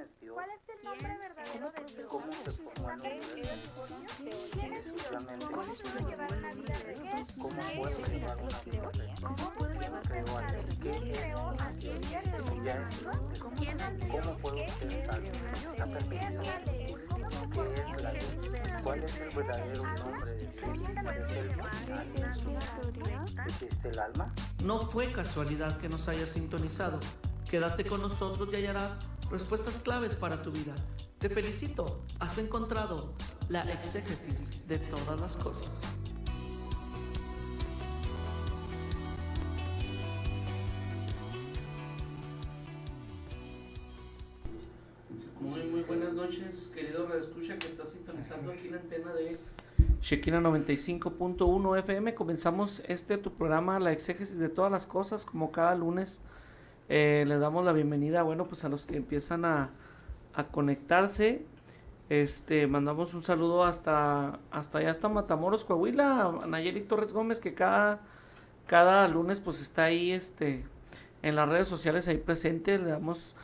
¿Cuál es el nombre verdadero de Dios? ¿Cómo se formó el universo? ¿Quién es Dios? ¿Cómo pudo llevar una vida recta? ¿Cómo puedo llevar una vida recta? ¿Cómo puedo pensar? ¿Quién creó a ciencia de los humanos? ¿Quién ¿Cómo puedo ser salvo? ¿Está ¿Qué es permitido? la ley? ¿Cómo se ¿Qué formó es la la ley? ley? ¿Cuál es el verdadero nombre de Dios? ¿Cuál es el final? ¿Existe el alma? No fue casualidad que nos hayas sintonizado. Quédate con nosotros y hallarás respuestas claves para tu vida. Te felicito, has encontrado la exégesis de todas las cosas. Muy buenas noches, querido radioescucha que está sintonizando aquí la antena de Shekina 95.1 FM. Comenzamos tu programa, la exégesis de todas las cosas, como cada lunes. Les damos la bienvenida, bueno, pues a los que empiezan a conectarse. Mandamos un saludo hasta allá, hasta Matamoros, Coahuila, a Nayeli Torres Gómez, que cada lunes pues está ahí en las redes sociales ahí presente. Le damos,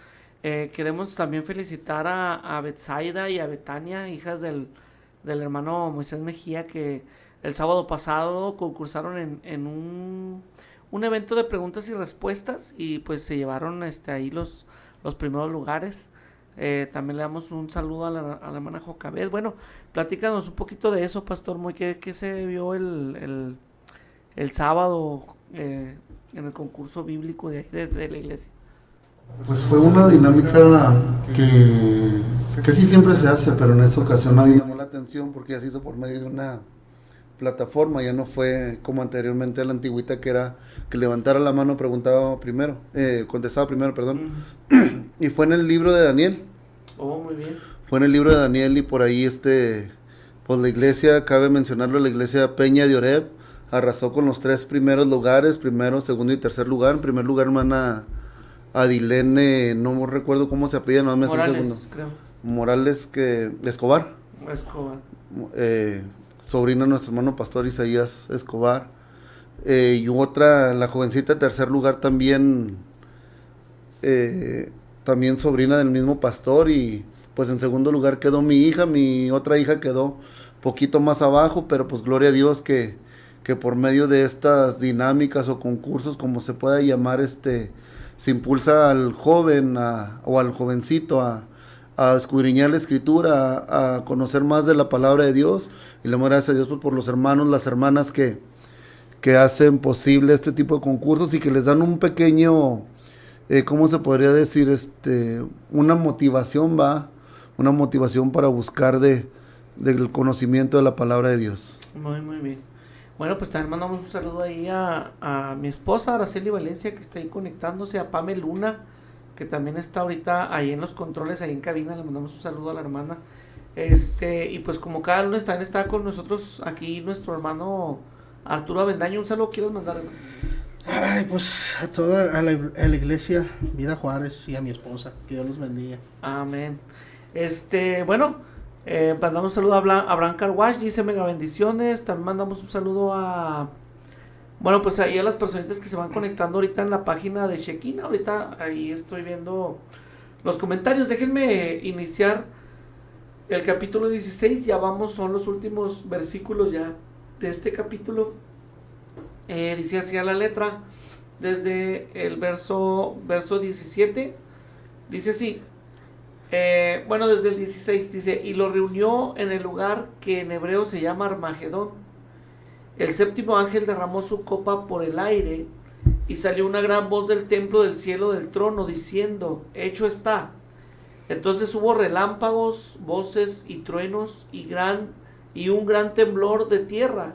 queremos también felicitar a Betsaida y a Betania, hijas del hermano Moisés Mejía, que el sábado pasado concursaron en un evento de preguntas y respuestas y pues se llevaron ahí los primeros lugares. También le damos un saludo a la hermana Jocabet. Bueno, platícanos un poquito de eso, Pastor Moy. ¿Qué se vio el sábado en el concurso bíblico de la iglesia? Pues fue una dinámica que sí siempre se hace, pero en esta ocasión a mí me llamó la atención porque ya se hizo por medio de una plataforma, ya no fue como anteriormente a la antigüita, que era que levantara la mano, contestaba primero, perdón. Y fue en el libro de Daniel. Oh, muy bien. Fue en el libro de Daniel y por ahí pues la iglesia, cabe mencionarlo, la iglesia Peña de Oreb arrasó con los 3 primeros lugares, primero, segundo y tercer lugar. En primer lugar, hermana Adilene, no recuerdo cómo se apellida, no me hace un segundo. Creo. Morales Escobar. Sobrina de nuestro hermano pastor Isaías Escobar. Y otra, la jovencita, tercer lugar también, también sobrina del mismo pastor. Y pues en segundo lugar quedó mi otra hija quedó poquito más abajo, pero pues gloria a Dios que por medio de estas dinámicas o concursos, como se pueda llamar, se impulsa al joven o al jovencito a escudriñar la escritura, a conocer más de la palabra de Dios. Y le damos gracias a Dios pues, por los hermanos, las hermanas que hacen posible este tipo de concursos y que les dan un pequeño, ¿cómo se podría decir? Una motivación, una motivación para buscar del conocimiento de la palabra de Dios. Muy bien. Bueno, pues también mandamos un saludo ahí a mi esposa, Araceli Valencia, que está ahí conectándose, a Pame Luna, que también está ahorita ahí en los controles, ahí en cabina. Le mandamos un saludo a la hermana. Y pues como cada lunes también está con nosotros aquí nuestro hermano Arturo Avendaño. Un saludo ¿quieres mandar, hermano? Ay, pues a toda a la iglesia Vida Juárez y a mi esposa, que Dios los bendiga. Amén. Bueno, mandamos un saludo a Abraham Carwash, dice mega bendiciones. También mandamos un saludo bueno, pues ahí a las personitas que se van conectando ahorita en la página de Shekina. Ahorita ahí estoy viendo los comentarios. Déjenme iniciar el capítulo 16. Ya son los últimos versículos ya de este capítulo. Dice así a la letra, desde el verso 17. Dice así. Bueno, desde el 16 dice: y lo reunió en el lugar que en hebreo se llama Armagedón. El séptimo ángel derramó su copa por el aire, y salió una gran voz del templo del cielo del trono, diciendo: hecho está. Entonces hubo relámpagos, voces y truenos, y un gran temblor de tierra,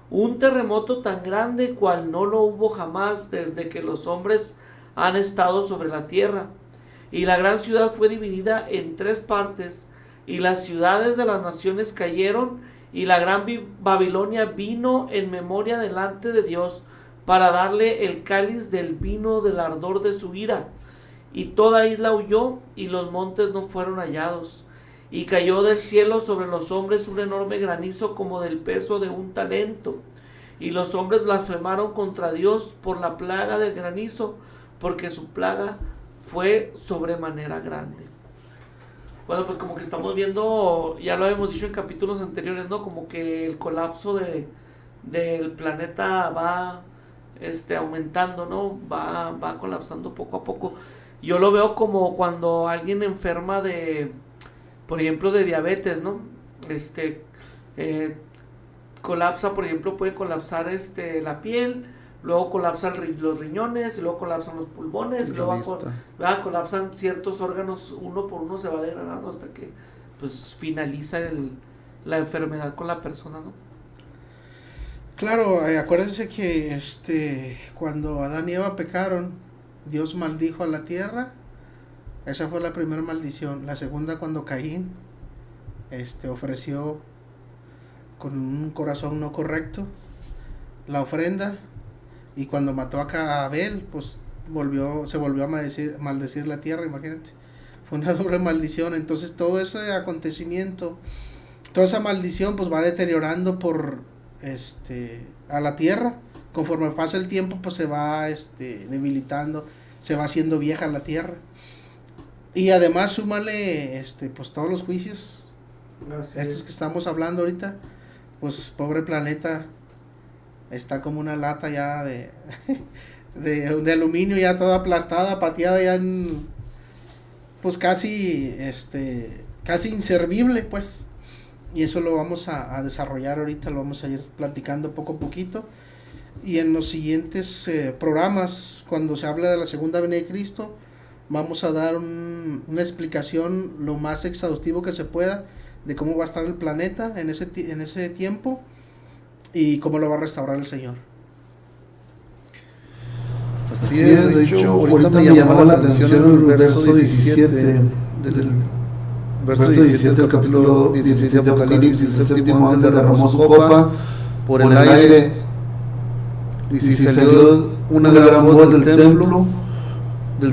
un terremoto tan grande cual no lo hubo jamás desde que los hombres han estado sobre la tierra. Y la gran ciudad fue dividida en 3 partes, y las ciudades de las naciones cayeron, y la gran Babilonia vino en memoria delante de Dios para darle el cáliz del vino del ardor de su ira. Y toda isla huyó, y los montes no fueron hallados. Y cayó del cielo sobre los hombres un enorme granizo como del peso de un talento. Y los hombres blasfemaron contra Dios por la plaga del granizo, porque su plaga fue sobremanera grande. Bueno, pues como que estamos viendo, ya lo habíamos dicho en capítulos anteriores, ¿no? Como que el colapso del planeta va aumentando, ¿no? Va colapsando poco a poco. Yo lo veo como cuando alguien enferma por ejemplo, de diabetes, ¿no? Colapsa, por ejemplo, puede colapsar la piel, luego colapsan los riñones, luego colapsan los pulmones, La luego vista. colapsan ciertos órganos, uno por uno se va degradando hasta que pues finaliza la enfermedad con la persona, ¿no? Claro, acuérdense que cuando Adán y Eva pecaron, Dios maldijo a la tierra. Esa fue la primera maldición. La segunda, cuando Caín ofreció con un corazón no correcto la ofrenda, y cuando mató a Abel, pues se volvió a maldecir la tierra, imagínate. Fue una doble maldición. Entonces todo ese acontecimiento, toda esa maldición, pues va deteriorando a la tierra. Conforme pasa el tiempo, pues se va debilitando, se va haciendo vieja la tierra. Y además súmale pues todos los juicios, estos que estamos hablando ahorita. Pues pobre planeta, está como una lata ya de aluminio, ya toda aplastada, pateada, ya pues casi inservible, pues. Y eso lo vamos a desarrollar ahorita, lo vamos a ir platicando poco a poquito. Y en los siguientes programas, cuando se habla de la segunda venida de Cristo, vamos a dar una explicación lo más exhaustivo que se pueda de cómo va a estar el planeta en ese tiempo y cómo lo va a restaurar el Señor. Así es, de hecho, ahorita me llamó la atención el verso 17 del verso 17 del capítulo 16 de Apocalipsis. El séptimo ángel derramó su copa por el aire, y si salió una gran voz del templo del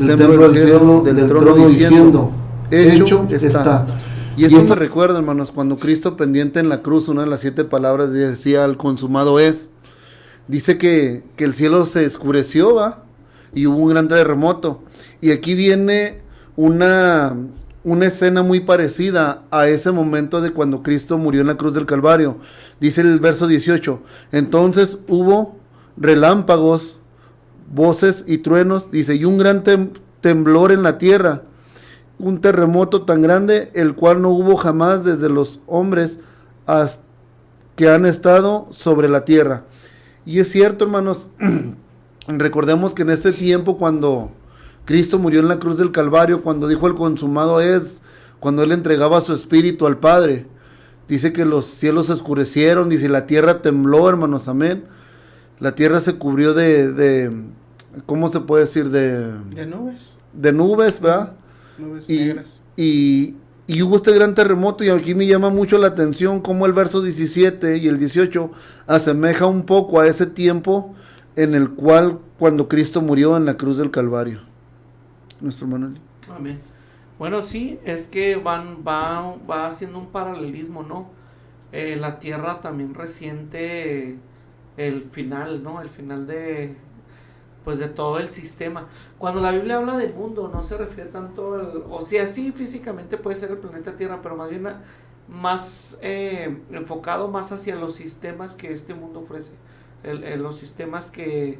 cielo, del trono, diciendo: hecho está. Y esto me recuerda, hermanos, cuando Cristo pendiente en la cruz, una de las 7 palabras decía: el consumado es. Dice que el cielo se oscureció, ¿va? Y hubo un gran terremoto. Y aquí viene una escena muy parecida a ese momento de cuando Cristo murió en la cruz del Calvario. Dice el verso 18: entonces hubo relámpagos, voces y truenos, dice, y un gran temblor en la tierra, un terremoto tan grande, el cual no hubo jamás desde los hombres que han estado sobre la tierra. Y es cierto, hermanos, recordemos que en este tiempo, cuando Cristo murió en la cruz del Calvario, cuando dijo el consumado es, cuando Él entregaba su espíritu al Padre, dice que los cielos se oscurecieron, dice, la tierra tembló, hermanos, amén. La tierra se cubrió de ¿cómo se puede decir? De nubes. De nubes, ¿verdad? Nubes negras. Y hubo este gran terremoto, y aquí me llama mucho la atención cómo el verso 17 y el 18 asemeja un poco a ese tiempo en el cual cuando Cristo murió en la cruz del Calvario. Nuestro Manuel. Amén. Bueno, sí, es que va haciendo un paralelismo, ¿no? La tierra también resiente el final, ¿no? El final de todo el sistema. Cuando la Biblia habla del mundo, no se refiere tanto o sea, sí, físicamente puede ser el planeta Tierra, pero más bien enfocado más hacia los sistemas que este mundo ofrece, los sistemas que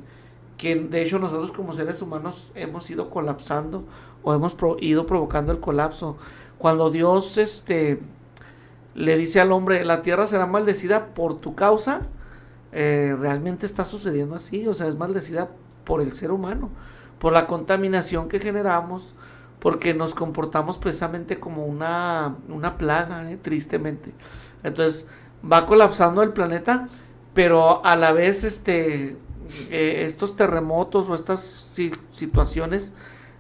de hecho nosotros como seres humanos hemos ido colapsando o hemos ido provocando el colapso. Cuando Dios le dice al hombre, la tierra será maldecida por tu causa, realmente está sucediendo así, o sea, es maldecida por el ser humano, por la contaminación que generamos, porque nos comportamos precisamente como una plaga, tristemente. Entonces va colapsando el planeta, pero a la vez estos terremotos o estas situaciones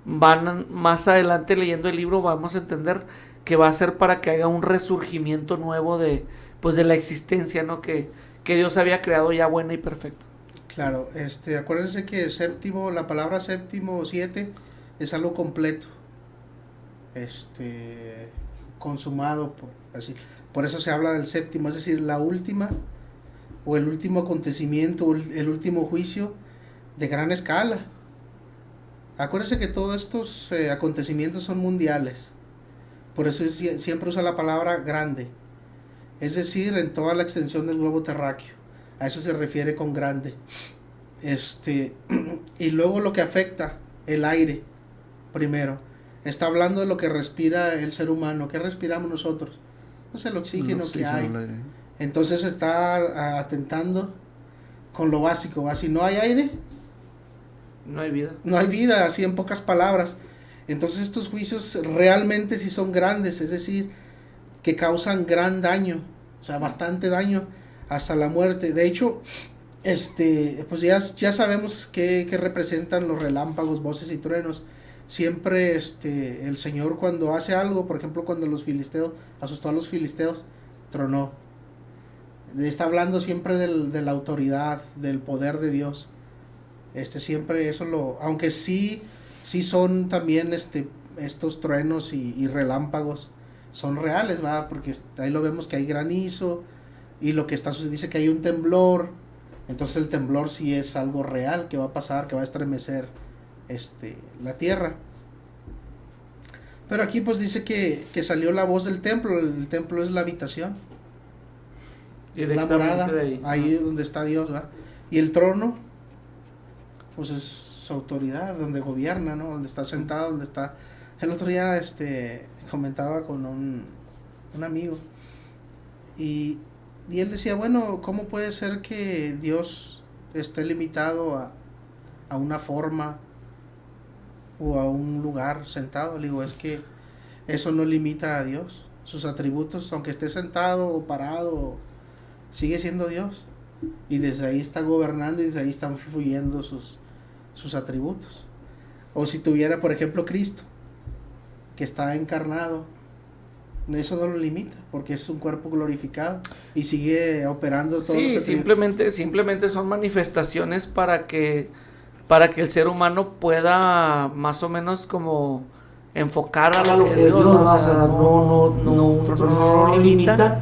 van más adelante. Leyendo el libro vamos a entender que va a ser para que haya un resurgimiento nuevo de la existencia, ¿no? que Dios había creado ya buena y perfecta. Claro, acuérdense que la palabra séptimo o 7 es algo completo, consumado, por eso se habla del séptimo, es decir, la última o el último acontecimiento o el último juicio de gran escala. Acuérdense que todos estos acontecimientos son mundiales, Por eso siempre usa la palabra grande. Es decir, en toda la extensión del globo terráqueo. A eso se refiere con grande. Y luego lo que afecta, el aire, primero. Está hablando de lo que respira el ser humano. ¿Qué respiramos nosotros? Pues el oxígeno que hay. Entonces está atentando con lo básico. Si no hay aire, no hay vida. No hay vida, así en pocas palabras. Entonces estos juicios realmente sí son grandes, es decir, que causan gran daño, o sea, bastante daño hasta la muerte. De hecho, pues ya sabemos qué representan los relámpagos, voces y truenos. Siempre el Señor cuando hace algo, por ejemplo, cuando los filisteos, asustó a los filisteos, tronó. Está hablando siempre de la autoridad, del poder de Dios. Siempre eso aunque sí son también estos truenos y relámpagos son reales, ¿va? Porque ahí lo vemos que hay granizo y lo que está sucediendo dice que hay un temblor. Entonces el temblor sí es algo real que va a pasar, que va a estremecer la tierra. Pero aquí pues dice que salió la voz del templo. El templo es la habitación, la morada, ahí donde está Dios, ¿va? Y el trono pues es su autoridad, donde gobierna, ¿no? Donde está sentado, donde está. El otro día comentaba con un amigo y él decía, bueno, ¿cómo puede ser que Dios esté limitado a una forma o a un lugar sentado? Le digo, es que eso no limita a Dios. Sus atributos, aunque esté sentado o parado, sigue siendo Dios. Y desde ahí está gobernando y desde ahí están fluyendo sus atributos. O si tuviera, por ejemplo, Cristo, que está encarnado, eso no lo limita, porque es un cuerpo glorificado y sigue operando todos los atributos. simplemente son manifestaciones para que el ser humano pueda más o menos como enfocar a lo que Dios, o sea, no limita,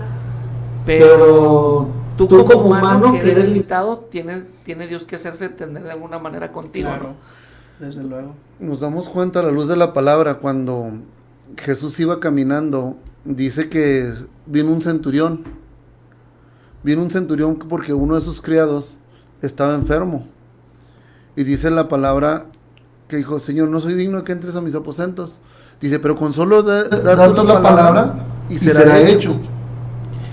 pero tú como humano que eres limitado, tiene Dios que hacerse entender de alguna manera contigo. Claro, desde luego. Nos damos cuenta a la luz de la palabra cuando Jesús iba caminando, dice que vino un centurión porque uno de sus criados estaba enfermo. Y dice la palabra que dijo, Señor, no soy digno de que entres a mis aposentos. Dice, pero con solo dar tu la palabra y será hecho.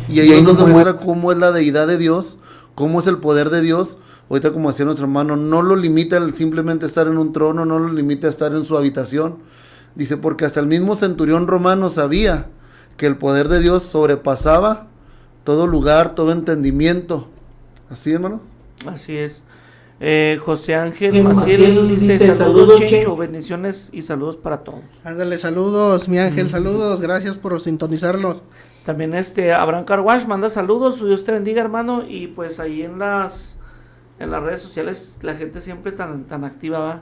Y ahí nos demuestra cómo es la deidad de Dios, cómo es el poder de Dios. Ahorita, como decía nuestro hermano, no lo limita el simplemente estar en un trono, no lo limita estar en su habitación. Dice, porque hasta el mismo centurión romano sabía que el poder de Dios sobrepasaba todo lugar, todo entendimiento. ¿Así, hermano? Así es. José Ángel Maciel dice, saludos Chencho, bendiciones y saludos para todos. Ándale, saludos mi Ángel, saludos, gracias por sintonizarnos. También Abraham Carwash manda saludos, Dios te bendiga, hermano. Y pues ahí en las redes sociales la gente siempre tan activa, ¿va?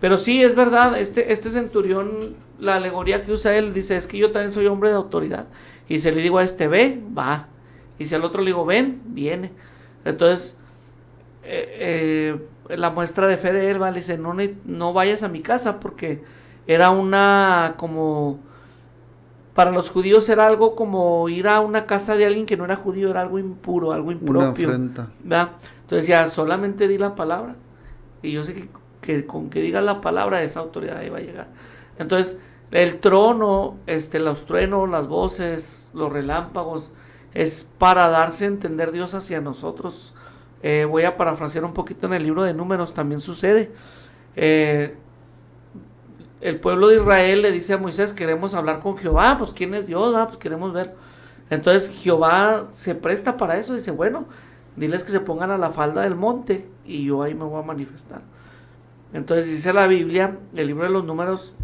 Pero sí, es verdad, este centurión, la alegoría que usa él, dice, es que yo también soy hombre de autoridad. Y si le digo a ve, va. Y si al otro le digo, ven, viene. Entonces, la muestra de fe de él, ¿va? Le dice, no vayas a mi casa, porque era como, para los judíos era algo como ir a una casa de alguien que no era judío, era algo impuro, algo impropio. Una afrenta. ¿Va? Entonces ya, solamente di la palabra. Y yo sé que con que digas la palabra, esa autoridad ahí va a llegar. Entonces, el trono, los truenos, las voces, los relámpagos, es para darse a entender Dios hacia nosotros. Voy a parafrasear un poquito en el libro de Números, también sucede. El pueblo de Israel le dice a Moisés, queremos hablar con Jehová, pues ¿quién es Dios? Pues queremos ver. Entonces Jehová se presta para eso, dice, bueno, diles que se pongan a la falda del monte y yo ahí me voy a manifestar. Entonces dice la Biblia, el libro de los Números,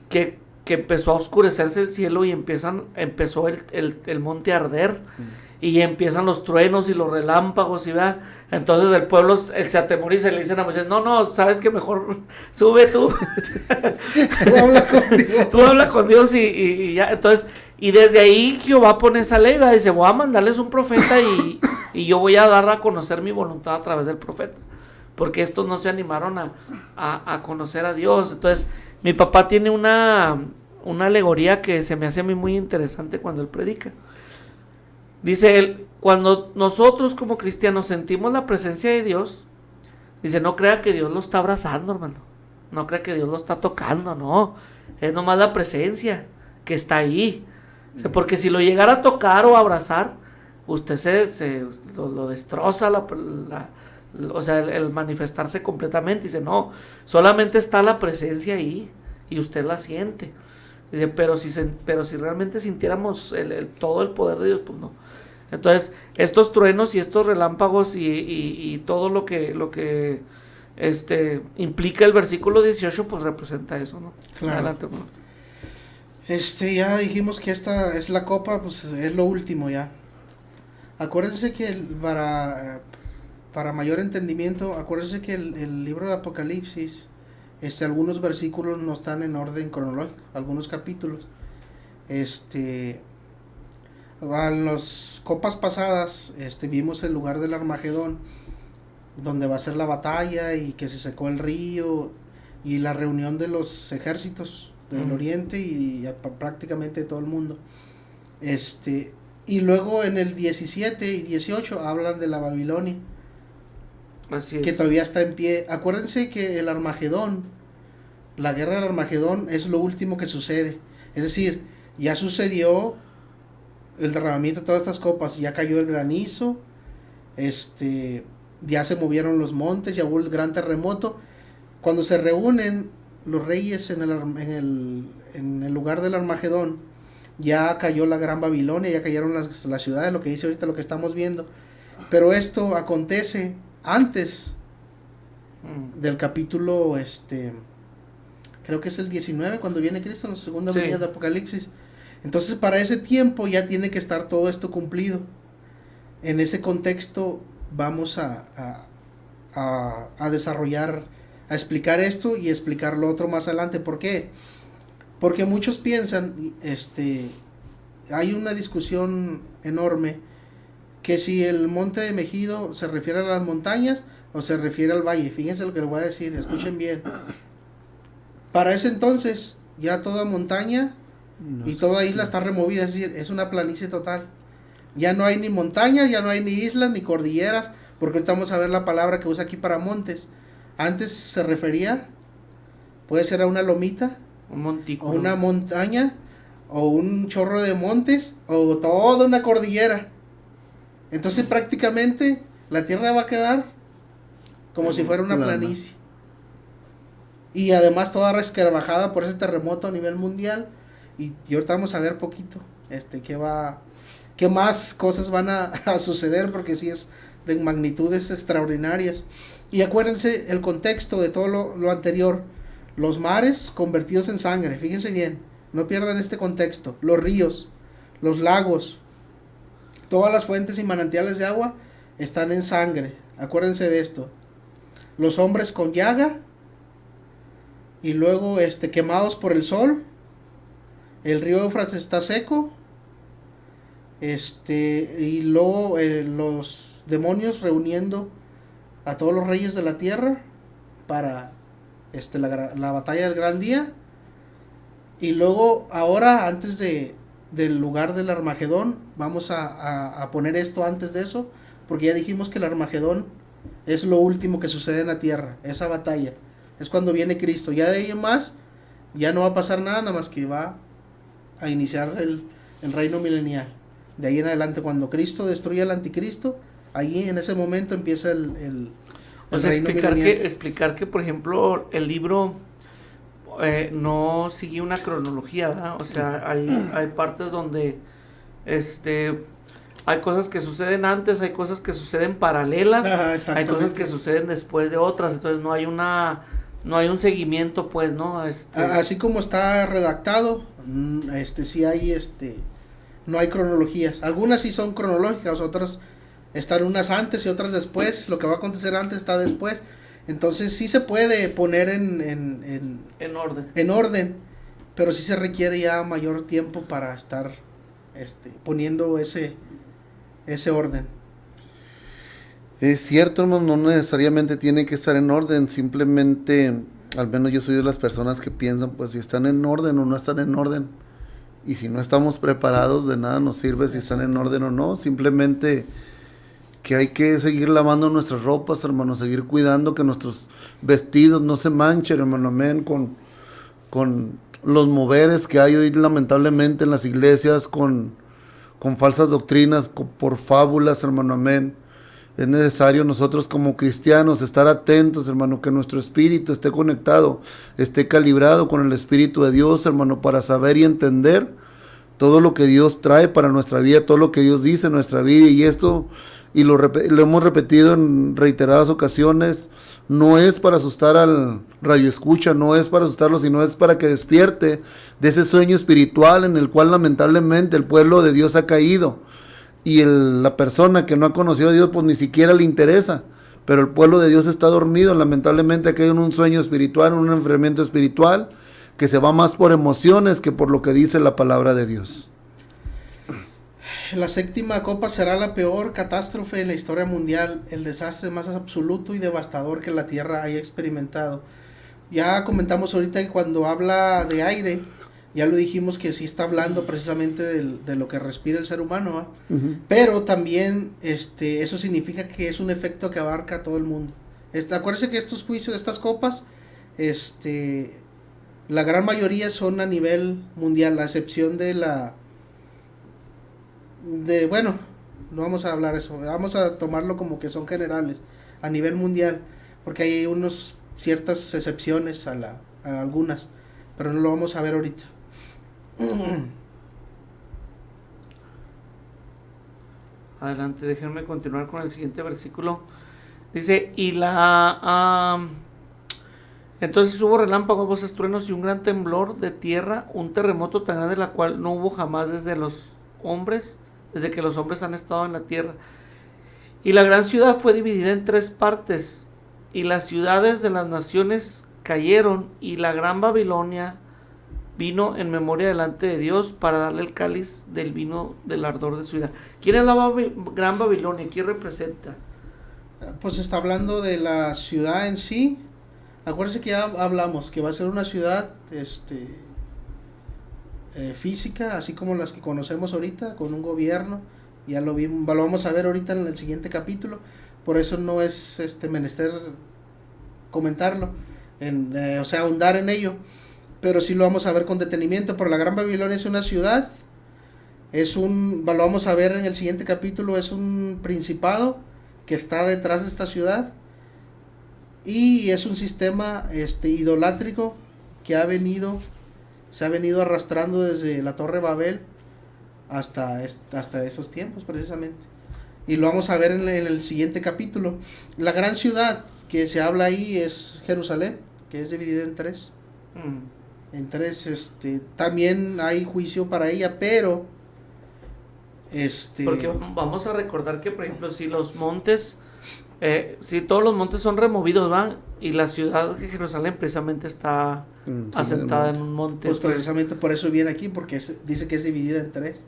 que empezó a oscurecerse el cielo y empezó el monte a arder. Y empiezan los truenos y los relámpagos, y ¿verdad? Entonces el pueblo se atemoriza y le dicen a Moisés, no, sabes que mejor sube tú. Tú habla con Dios y ya. Entonces, y desde ahí Jehová pone esa ley, ¿verdad? Dice, voy a mandarles un profeta y yo voy a dar a conocer mi voluntad a través del profeta. Porque estos no se animaron a conocer a Dios. Entonces, mi papá tiene una una alegoría que se me hace a mí muy interesante cuando él predica. Dice él, cuando nosotros como cristianos sentimos la presencia de Dios, dice, no crea que Dios lo está abrazando, hermano. No crea que Dios lo está tocando, no. Es nomás la presencia que está ahí. Porque si lo llegara a tocar o a abrazar, usted lo destroza, o sea, el manifestarse completamente. Dice, no, solamente está la presencia ahí y usted la siente. Dice, pero si realmente sintiéramos todo el poder de Dios, pues no. Entonces, estos truenos y estos relámpagos y todo lo que implica el versículo 18, pues representa eso, ¿no? Claro. Adelante, hermano. Ya dijimos que esta es la copa, pues es lo último ya. Acuérdense que para mayor entendimiento, acuérdense que el libro de Apocalipsis, algunos versículos no están en orden cronológico, algunos capítulos. En las copas pasadas, vimos el lugar del Armagedón, donde va a ser la batalla y que se secó el río y la reunión de los ejércitos del oriente y prácticamente de todo el mundo. Y luego en el 17 y 18 hablan de la Babilonia. Así es. Que todavía está en pie. Acuérdense que el Armagedón, la guerra del Armagedón es lo último que sucede. Es decir, ya sucedió el derramamiento de todas estas copas, ya cayó el granizo, ya se movieron los montes, ya hubo el gran terremoto. Cuando se reúnen los reyes en el lugar del Armagedón, ya cayó la gran Babilonia, ya cayeron las ciudades, lo que dice ahorita, lo que estamos viendo. Pero esto acontece antes del capítulo, creo que es el 19, cuando viene Cristo en la segunda venida de Apocalipsis. Entonces, para ese tiempo ya tiene que estar todo esto cumplido. En ese contexto vamos a desarrollar, a explicar esto y explicar lo otro más adelante. ¿Por qué? Porque muchos piensan, hay una discusión enorme, que si el monte de Megido se refiere a las montañas o se refiere al valle. Fíjense lo que les voy a decir, escuchen bien. Para ese entonces, ya toda montaña y toda isla está removida, es decir, es una planicie total. Ya no hay ni montañas, ya no hay ni islas, ni cordilleras, porque ahorita vamos a ver la palabra que usa aquí para montes. Antes se refería, puede ser a una lomita, un montículo, o una montaña, o un chorro de montes, o toda una cordillera. Entonces prácticamente la tierra va a quedar como si fuera una planicie. Y además toda resquebrajada por ese terremoto a nivel mundial. Y ahorita vamos a ver poquito qué más cosas van a suceder, porque sí es de magnitudes extraordinarias. Y acuérdense el contexto de todo lo anterior. Los mares convertidos en sangre, fíjense bien, no pierdan este contexto. Los ríos, los lagos, todas las fuentes y manantiales de agua están en sangre, acuérdense de esto. Los hombres con llaga, y luego quemados por el sol. El río Éufrates está seco, y luego los demonios reuniendo a todos los reyes de la tierra para la batalla del gran día. Y luego ahora, antes del lugar del Armagedón, vamos a poner esto antes de eso, porque ya dijimos que el Armagedón es lo último que sucede en la tierra, esa batalla es cuando viene Cristo. Ya de ahí en más ya no va a pasar nada más que va a iniciar el reino milenial. De ahí en adelante, cuando Cristo destruye al anticristo, allí en ese momento empieza el reino milenial. Explicar que, por ejemplo, el libro no sigue una cronología, ¿verdad? O sea, hay partes donde hay cosas que suceden antes, hay cosas que suceden paralelas. Ajá, hay cosas que suceden después de otras, entonces no hay un seguimiento, pues, ¿no? Así como está redactado, sí hay no hay cronologías. Algunas sí son cronológicas, otras están unas antes y otras después. Lo que va a acontecer antes está después. Entonces sí se puede poner en orden, pero sí se requiere ya mayor tiempo para estar poniendo ese orden. Es cierto, hermano, no necesariamente tiene que estar en orden, simplemente Al menos yo soy de las personas que piensan, pues si están en orden o no están en orden. Y si no estamos preparados, de nada nos sirve si están en orden o no. Simplemente que hay que seguir lavando nuestras ropas, hermano, seguir cuidando que nuestros vestidos no se manchen, hermano, amén, con los moveres que hay hoy lamentablemente en las iglesias, con falsas doctrinas, por fábulas, hermano, amén. Es necesario nosotros como cristianos estar atentos, hermano, que nuestro espíritu esté conectado, esté calibrado con el Espíritu de Dios, hermano, para saber y entender todo lo que Dios trae para nuestra vida, todo lo que Dios dice en nuestra vida. Y esto, y lo hemos repetido en reiteradas ocasiones, no es para asustar al radioescucha, no es para asustarlo, sino es para que despierte de ese sueño espiritual en el cual lamentablemente el pueblo de Dios ha caído. Y la persona que no ha conocido a Dios, pues ni siquiera le interesa. Pero el pueblo de Dios está dormido, lamentablemente ha caído en un sueño espiritual, en un enfriamiento espiritual, que se va más por emociones que por lo que dice la palabra de Dios. La séptima copa será la peor catástrofe en la historia mundial, el desastre más absoluto y devastador que la Tierra haya experimentado. Ya comentamos ahorita que cuando habla de aire, ya lo dijimos que sí está hablando precisamente de lo que respira el ser humano, ¿eh? Pero también eso significa que es un efecto que abarca a todo el mundo. Acuérdense que estos juicios, estas copas, la gran mayoría son a nivel mundial, a excepción bueno, no vamos a hablar eso, vamos a tomarlo como que son generales, a nivel mundial, porque hay ciertas excepciones a algunas, pero no lo vamos a ver ahorita. Adelante, déjenme continuar con el siguiente versículo. Dice, entonces hubo relámpagos, voces, truenos y un gran temblor de tierra, un terremoto tan grande la cual no hubo jamás desde que los hombres han estado en la tierra. Y la gran ciudad fue dividida en 3 partes, y las ciudades de las naciones cayeron, y la gran Babilonia vino en memoria delante de Dios para darle el cáliz del vino del ardor de su ira. ¿Quién es la gran Babilonia? ¿Quién representa? Pues está hablando de la ciudad en sí. Acuérdense que ya hablamos que va a ser una ciudad física, así como las que conocemos ahorita, con un gobierno. Ya lo vamos a ver ahorita en el siguiente capítulo. Por eso no es menester comentarlo, o sea, ahondar en ello. Pero sí lo vamos a ver con detenimiento. Pero la Gran Babilonia es una ciudad, lo vamos a ver en el siguiente capítulo, es un principado que está detrás de esta ciudad, y es un sistema idolátrico que se ha venido arrastrando desde la Torre Babel hasta esos tiempos precisamente. Y lo vamos a ver en el siguiente capítulo. La gran ciudad que se habla ahí es Jerusalén, que es dividida en 3. En 3, también hay juicio para ella, pero porque vamos a recordar que, por ejemplo, si los montes, si todos los montes son removidos, ¿van? Y la ciudad de Jerusalén precisamente está asentada en un monte. Pues precisamente por eso viene aquí, porque dice que es dividida en 3.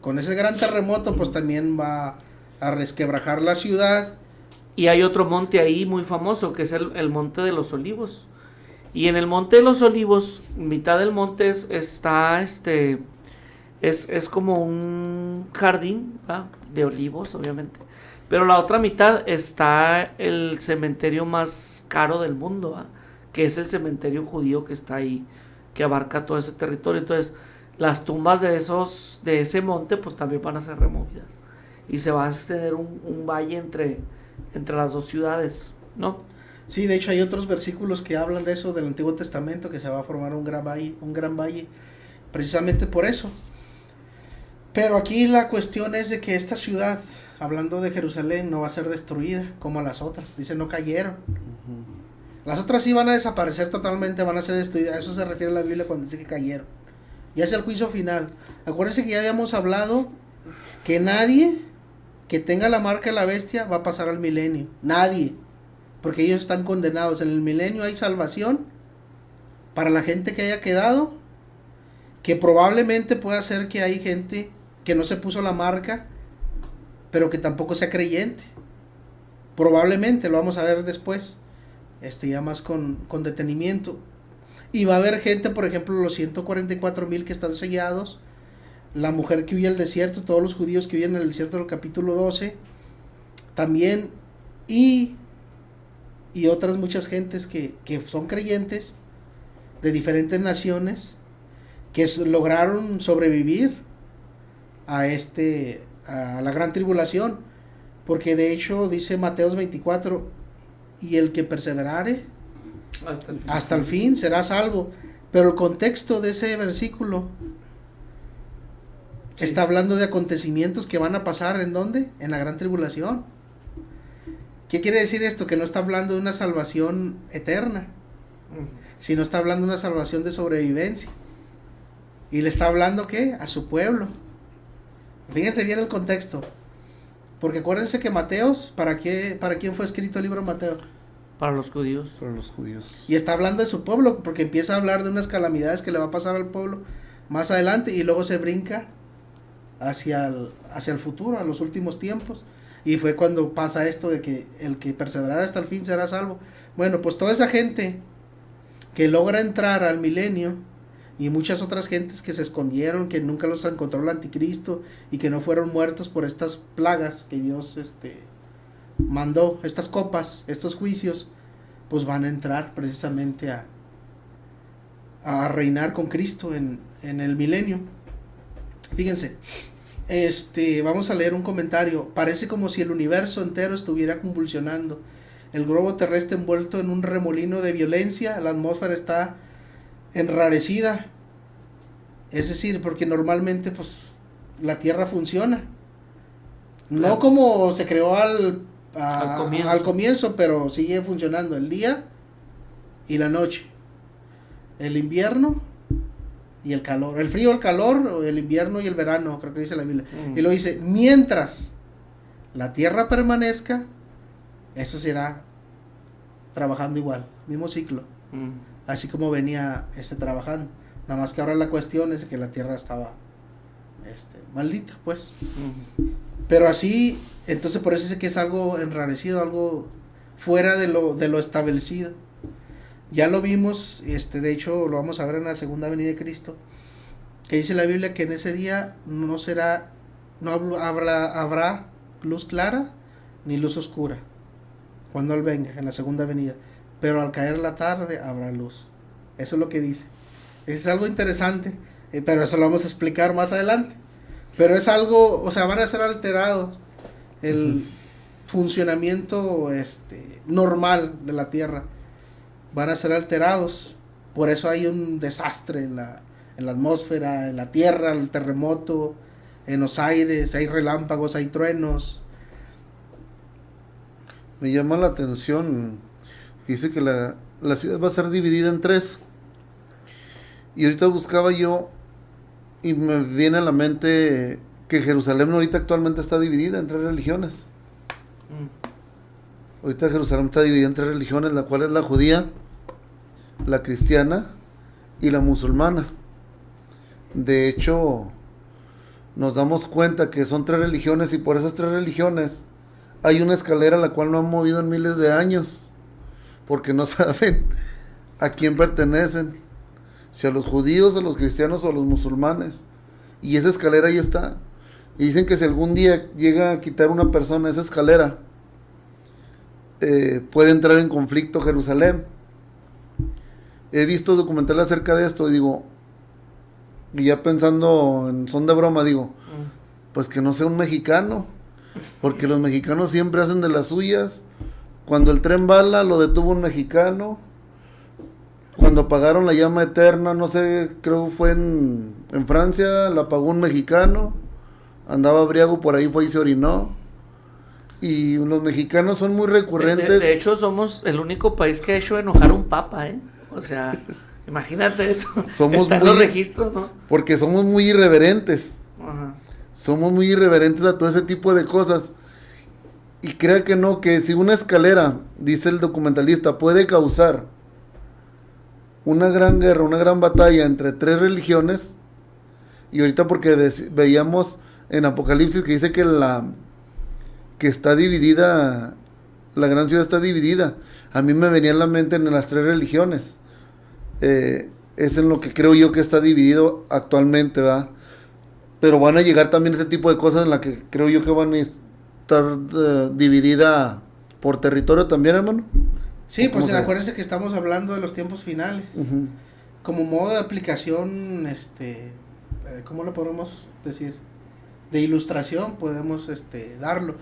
Con ese gran terremoto, pues también va a resquebrajar la ciudad. Y hay otro monte ahí muy famoso, que es el Monte de los Olivos. Y en el Monte de los Olivos, mitad del monte está es como un jardín, ¿va? De olivos, obviamente. Pero la otra mitad está el cementerio más caro del mundo, ¿va? Que es el cementerio judío que está ahí, que abarca todo ese territorio. Entonces, las tumbas de ese monte, pues también van a ser removidas. Y se va a extender un valle entre las 2 ciudades, ¿no? Sí, de hecho hay otros versículos que hablan de eso del Antiguo Testamento, que se va a formar un gran valle, precisamente por eso. Pero aquí la cuestión es de que esta ciudad, hablando de Jerusalén, no va a ser destruida como las otras. Dice, no cayeron. Las otras sí van a desaparecer totalmente, van a ser destruidas. A eso se refiere la Biblia cuando dice que cayeron. Ya es el juicio final. Acuérdense que ya habíamos hablado que nadie que tenga la marca de la bestia va a pasar al milenio. Nadie. Porque ellos están condenados. En el milenio hay salvación para la gente que haya quedado, que probablemente pueda ser que hay gente que no se puso la marca, pero que tampoco sea creyente. Probablemente, lo vamos a ver después. ya más con detenimiento. Y va a haber gente, por ejemplo, los 144,000 que están sellados, la mujer que huye al desierto, todos los judíos que huyen en el desierto del capítulo 12, también, y otras muchas gentes que son creyentes de diferentes naciones, que lograron sobrevivir a la gran tribulación, porque de hecho dice Mateos 24, y el que perseverare hasta el fin será salvo. Pero el contexto de ese versículo está hablando de acontecimientos que van a pasar, ¿en dónde? En la gran tribulación. ¿Qué quiere decir esto? Que no está hablando de una salvación eterna, sino está hablando de una salvación de sobrevivencia. Y le está hablando, ¿qué? A su pueblo. Fíjense bien el contexto. Porque acuérdense que Mateos, ¿para quién fue escrito el libro de Mateo? Para los judíos. Para los judíos. Y está hablando de su pueblo, porque empieza a hablar de unas calamidades que le va a pasar al pueblo más adelante, y luego se brinca hacia el futuro, a los últimos tiempos. Y fue cuando pasa esto de que el que perseverara hasta el fin será salvo. Bueno, pues toda esa gente que logra entrar al milenio, y muchas otras gentes que se escondieron, que nunca los encontró el anticristo, y que no fueron muertos por estas plagas que Dios mandó, estas copas, estos juicios, pues van a entrar precisamente a reinar con Cristo en el milenio. Fíjense, vamos a leer un comentario. Parece como si el universo entero estuviera convulsionando. El globo terrestre envuelto en un remolino de violencia, la atmósfera está enrarecida. Es decir, porque normalmente pues la Tierra funciona. No claro, como se creó al comienzo, pero sigue funcionando el día y la noche, el invierno y el calor, el frío, el calor, el invierno y el verano, creo que dice la Biblia. Y lo dice, mientras la Tierra permanezca, eso será trabajando igual, mismo ciclo, así como venía trabajando. Nada más que ahora la cuestión es que la Tierra estaba maldita, pues. Pero así, entonces por eso dice que es algo enrarecido, algo fuera de lo establecido. Ya lo vimos, de hecho lo vamos a ver en la segunda venida de Cristo, que dice la Biblia que en ese día no habrá luz clara ni luz oscura cuando Él venga en la segunda venida, pero al caer la tarde habrá luz. Eso es lo que dice. Es algo interesante, pero eso lo vamos a explicar más adelante. Pero es algo, o sea, van a ser alterados el funcionamiento normal de la Tierra. Van a ser alterados. Por eso hay un desastre en la atmósfera, en la Tierra, el terremoto, en los aires, hay relámpagos, hay truenos. Me llama la atención, dice que la ciudad va a ser dividida en 3. Y ahorita buscaba yo y me viene a la mente que Jerusalén ahorita actualmente está dividida en 3 religiones. Ahorita Jerusalén está dividida en 3 religiones, la cual es la judía, la cristiana y la musulmana. De hecho, nos damos cuenta que son 3 religiones, y por esas 3 religiones hay una escalera la cual no han movido en miles de años, porque no saben a quién pertenecen, si a los judíos, a los cristianos o a los musulmanes. Y esa escalera ahí está. Y dicen que si algún día llega a quitar una persona esa escalera, puede entrar en conflicto Jerusalén. He visto documentales acerca de esto y digo, y ya pensando en son de broma, digo, pues que no sea un mexicano, porque los mexicanos siempre hacen de las suyas. Cuando el tren bala lo detuvo un mexicano. Cuando apagaron la llama eterna, no sé, creo que fue en Francia, la apagó un mexicano. Andaba briago por ahí, fue y se orinó. Y los mexicanos son muy recurrentes. De hecho, somos el único país que ha hecho enojar a un papa, O sea, imagínate eso. Está en los registros, ¿no? Porque somos muy irreverentes. Ajá. Somos muy irreverentes a todo ese tipo de cosas. Y crea que no, que si una escalera, dice el documentalista, puede causar una gran guerra, una gran batalla entre 3 religiones, y ahorita porque veíamos en Apocalipsis que dice que está dividida, la gran ciudad está dividida. a mí me venía en la mente en las 3 religiones. Es en lo que creo yo que está dividido actualmente, ¿verdad? Pero van a llegar también este tipo de cosas en la que creo yo que van a estar dividida por territorio también, hermano. Sí, pues acuérdense que estamos hablando de los tiempos finales. Uh-huh. Como modo de aplicación, ¿cómo lo podemos decir? De ilustración podemos darlo.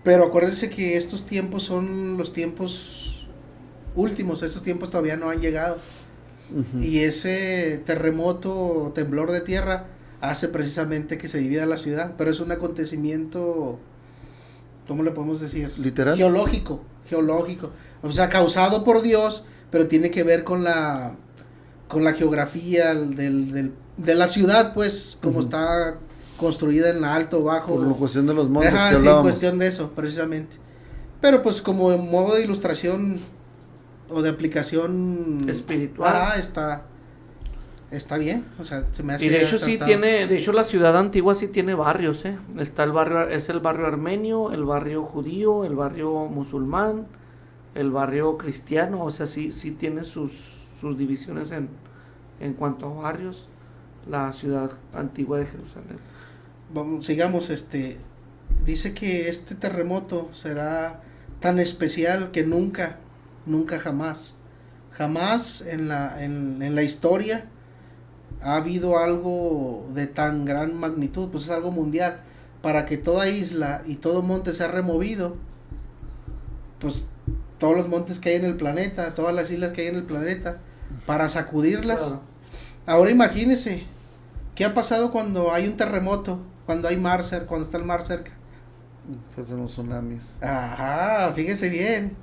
Pero acuérdense que estos tiempos son los tiempos últimos, esos tiempos todavía no han llegado. Uh-huh. Y ese terremoto o temblor de tierra hace precisamente que se divida la ciudad, pero es un acontecimiento, ¿cómo le podemos decir? ¿Literal? Geológico, o sea, causado por Dios, pero tiene que ver con la geografía de la ciudad, pues, como uh-huh. está construida en alto, bajo. Por la cuestión de los montes. Ajá, que hablábamos. Sí, cuestión de eso, precisamente. Pero pues como modo de ilustración o de aplicación espiritual, está bien, o sea, se me hace. Y de hecho acertado. De hecho la ciudad antigua sí tiene barrios, está el barrio armenio, el barrio judío, el barrio musulmán, el barrio cristiano, o sea, sí tiene sus divisiones en cuanto a barrios, la ciudad antigua de Jerusalén. Vamos, sigamos, dice que este terremoto será tan especial que nunca jamás en la historia ha habido algo de tan gran magnitud, pues es algo mundial, para que toda isla y todo monte sea removido, pues todos los montes que hay en el planeta, todas las islas que hay en el planeta, para sacudirlas. Claro. Ahora imagínese, ¿qué ha pasado cuando hay un terremoto? Cuando hay cuando está el mar cerca. Se hacen los tsunamis. Ajá, fíjese bien.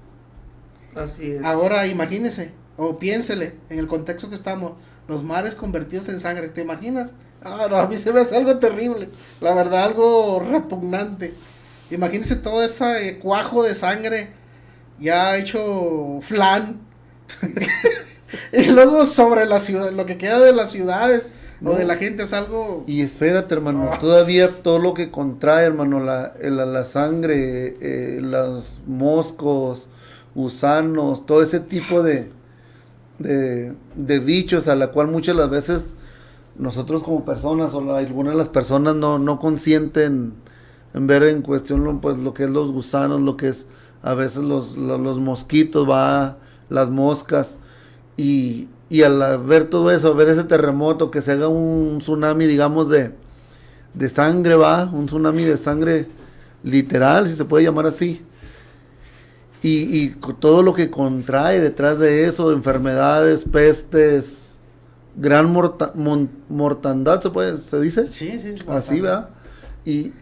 Así es. Ahora imagínese, o piénsele, en el contexto que estamos, los mares convertidos en sangre, ¿te imaginas? Ah, no, a mí se me hace algo terrible, la verdad, algo repugnante. Imagínese todo ese cuajo de sangre ya hecho flan. Y luego sobre la ciudad, lo que queda de las ciudades. No. O de la gente es algo. Y espérate, hermano, todavía todo lo que contrae, hermano, la sangre, los moscos, gusanos, todo ese tipo de bichos a la cual muchas de las veces nosotros como personas o algunas de las personas no consienten en ver en cuestión pues lo que es los gusanos, lo que es a veces los mosquitos, las moscas, y al ver todo eso, ver ese terremoto, que se haga un tsunami, digamos, de sangre, un tsunami de sangre literal, si se puede llamar así, y todo lo que contrae detrás de eso, enfermedades, pestes, gran mortandad, ¿se dice? Sí, así, ¿verdad? Y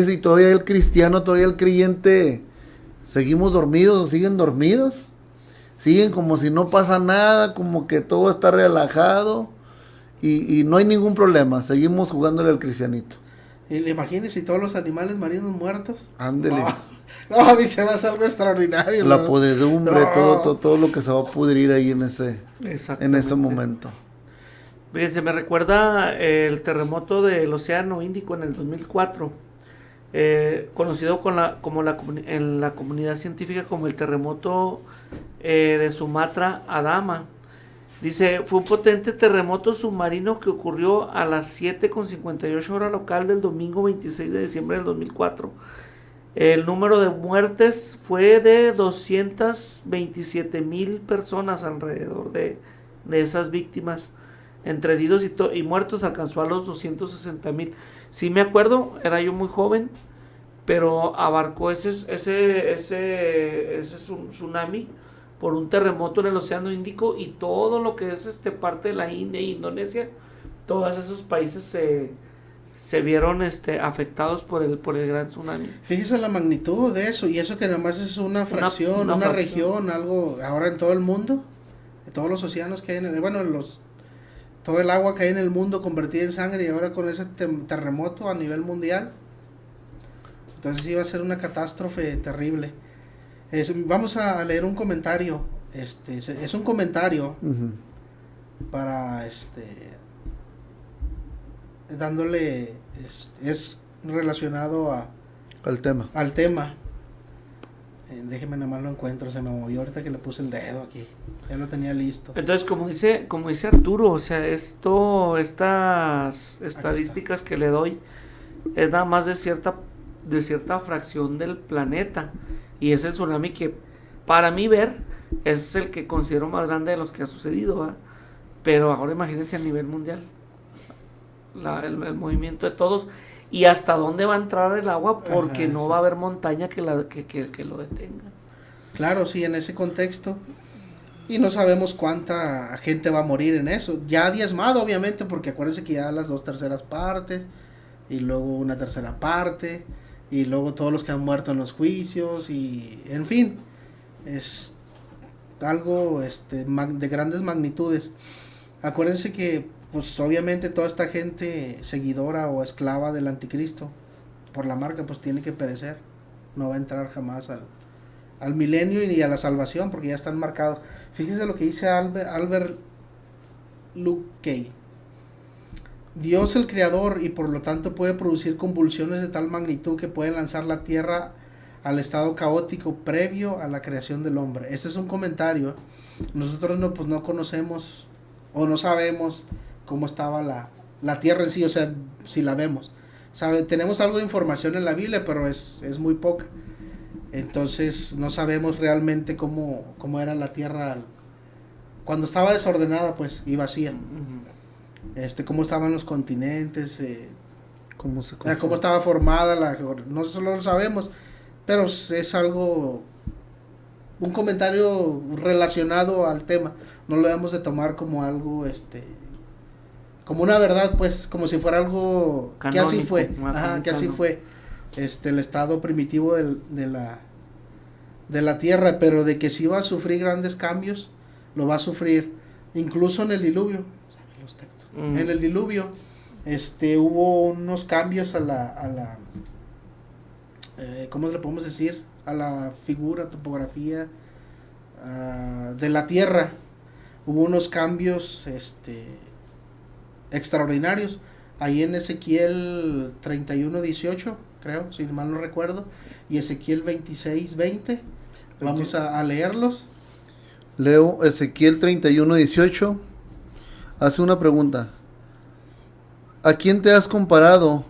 si todavía el cristiano, todavía el creyente, seguimos dormidos o siguen dormidos. Siguen como si no pasa nada, como que todo está relajado y no hay ningún problema. Seguimos jugándole al cristianito. Y imagínense todos los animales marinos muertos. Ándele. No, a mí se me hace algo extraordinario. La podredumbre, todo lo que se va a pudrir ahí en ese momento. Fíjense, me recuerda el terremoto del Océano Índico en el 2004. Conocido en la comunidad científica como el terremoto de Sumatra Adama. Dice, fue un potente terremoto submarino que ocurrió a las 7:58 hora local del domingo 26 de diciembre del 2004. El número de muertes fue de 227,000 personas alrededor de esas víctimas. Entre heridos y muertos alcanzó a los 260,000. Sí me acuerdo, era yo muy joven, pero abarcó ese tsunami por un terremoto en el Océano Índico, y todo lo que es parte de la India e Indonesia, todos esos países se vieron afectados por el gran tsunami. Fíjese la magnitud de eso, y eso que nada más es una fracción, una región, algo ahora en todo el mundo, en todos los océanos que hay todo el agua que hay en el mundo convertida en sangre, y ahora con ese terremoto a nivel mundial, entonces iba a ser una catástrofe terrible. Vamos a leer un comentario, es un comentario uh-huh. para dándole, es relacionado al tema. Déjeme nada más lo encuentro, se me movió ahorita que le puse el dedo aquí. Ya lo tenía listo. Entonces, como dice Arturo, o sea, estas estadísticas que le doy es nada más de cierta fracción del planeta, y es el tsunami que para mí ver es el que considero más grande de los que ha sucedido, ¿verdad? Pero ahora imagínense a nivel mundial el movimiento de todos y hasta dónde va a entrar el agua, porque no va a haber montaña que lo detenga. Claro, sí, en ese contexto. Y no sabemos cuánta gente va a morir en eso. Ya diezmado, obviamente, porque acuérdense que ya las 2/3 partes, y luego una 1/3 parte, y luego todos los que han muerto en los juicios, y en fin, es algo de grandes magnitudes. Acuérdense que, pues obviamente toda esta gente seguidora o esclava del anticristo, por la marca, pues tiene que perecer. No va a entrar jamás al milenio ni a la salvación, porque ya están marcados. Fíjense lo que dice Albert Luckey. Dios el creador, y por lo tanto puede producir convulsiones de tal magnitud que pueden lanzar la tierra al estado caótico previo a la creación del hombre. Este es un comentario. Nosotros no conocemos o no sabemos cómo estaba la tierra en sí, o sea, si la vemos. Tenemos algo de información en la Biblia, pero es muy poca. Entonces no sabemos realmente cómo era la tierra cuando estaba desordenada, pues, y vacía. Cómo estaban los continentes, cómo estaba formada no solo lo sabemos, pero es algo, un comentario relacionado al tema. No lo debemos de tomar como algo, como una verdad, pues, como si fuera algo canónico, que así fue, que así fue, el estado primitivo de la tierra, pero de que sí va a sufrir grandes cambios, lo va a sufrir, incluso en el diluvio. Los textos. En el diluvio, hubo unos cambios a la ¿cómo le podemos decir? A la figura, topografía de la tierra. Hubo unos cambios extraordinarios. Ahí en Ezequiel 31:18, creo, si mal no recuerdo, y Ezequiel 26:20. Vamos a leerlos. Leo Ezequiel 31:18. Hace una pregunta. ¿A quién te has comparado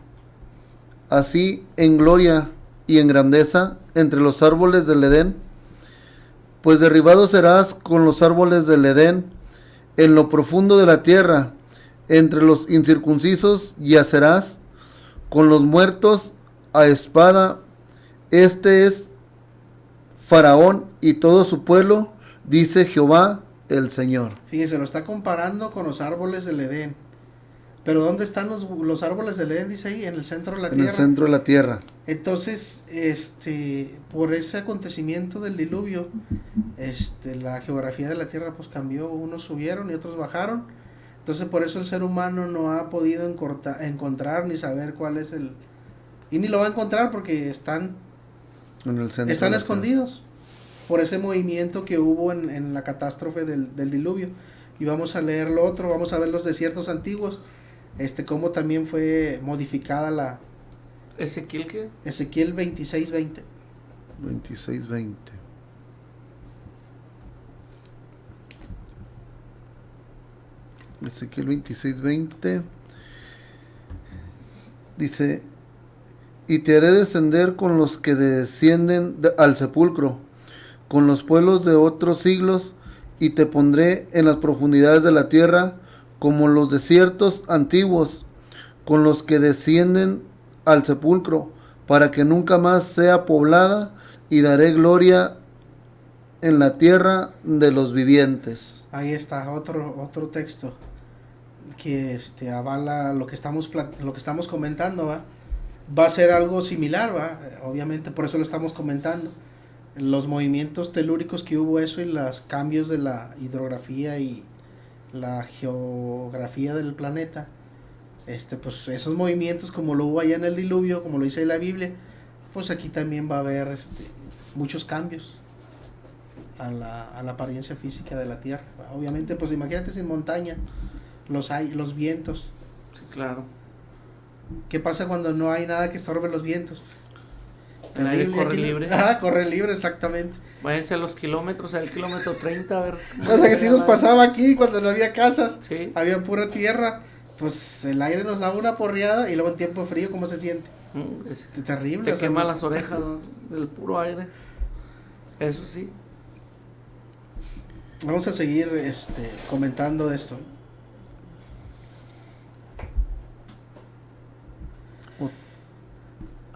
así en gloria y en grandeza entre los árboles del Edén? Pues derribado serás con los árboles del Edén en lo profundo de la tierra. Entre los incircuncisos yacerás con los muertos a espada. Este es Faraón y todo su pueblo, dice Jehová el Señor. Fíjese, lo está comparando con los árboles del Edén. Pero ¿dónde están los árboles del Edén? Dice ahí, en el centro de la tierra. En el centro de la tierra. Entonces, por ese acontecimiento del diluvio, la geografía de la tierra pues cambió. Unos subieron y otros bajaron. Entonces, por eso el ser humano no ha podido encontrar ni saber cuál es y ni lo va a encontrar porque están escondidos por ese movimiento que hubo en la catástrofe del diluvio. Y vamos a leer lo otro, vamos a ver los desiertos antiguos, cómo también fue modificada ¿Ezequiel qué? Ezequiel 26:20. 26:20. Ezequiel 26:20 dice: y te haré descender con los que descienden al sepulcro, con los pueblos de otros siglos, y te pondré en las profundidades de la tierra, como los desiertos antiguos, con los que descienden al sepulcro, para que nunca más sea poblada, y daré gloria en la tierra de los vivientes. Ahí está otro texto que avala lo que estamos comentando, ¿va? Va a ser algo similar, ¿va? Obviamente, por eso lo estamos comentando. Los movimientos telúricos que hubo eso y los cambios de la hidrografía y la geografía del planeta, pues esos movimientos como lo hubo allá en el diluvio, como lo dice la Biblia, pues aquí también va a haber muchos cambios a la apariencia física de la tierra. Obviamente, pues imagínate sin montaña, los vientos. Sí, claro. ¿Qué pasa cuando no hay nada que estorbe los vientos? El aire Terrible, corre aquí no- libre. Ajá, corre libre, exactamente. Váyanse a los kilómetros, al kilómetro 30, a ver. O sea que sí nos pasaba aquí cuando no había casas, Sí. había pura tierra, pues el aire nos daba una porreada y luego en tiempo de frío, ¿cómo se siente? Terrible. Te o sea, quema las orejas, ¿no? El puro aire. Eso sí. Vamos a seguir comentando de esto.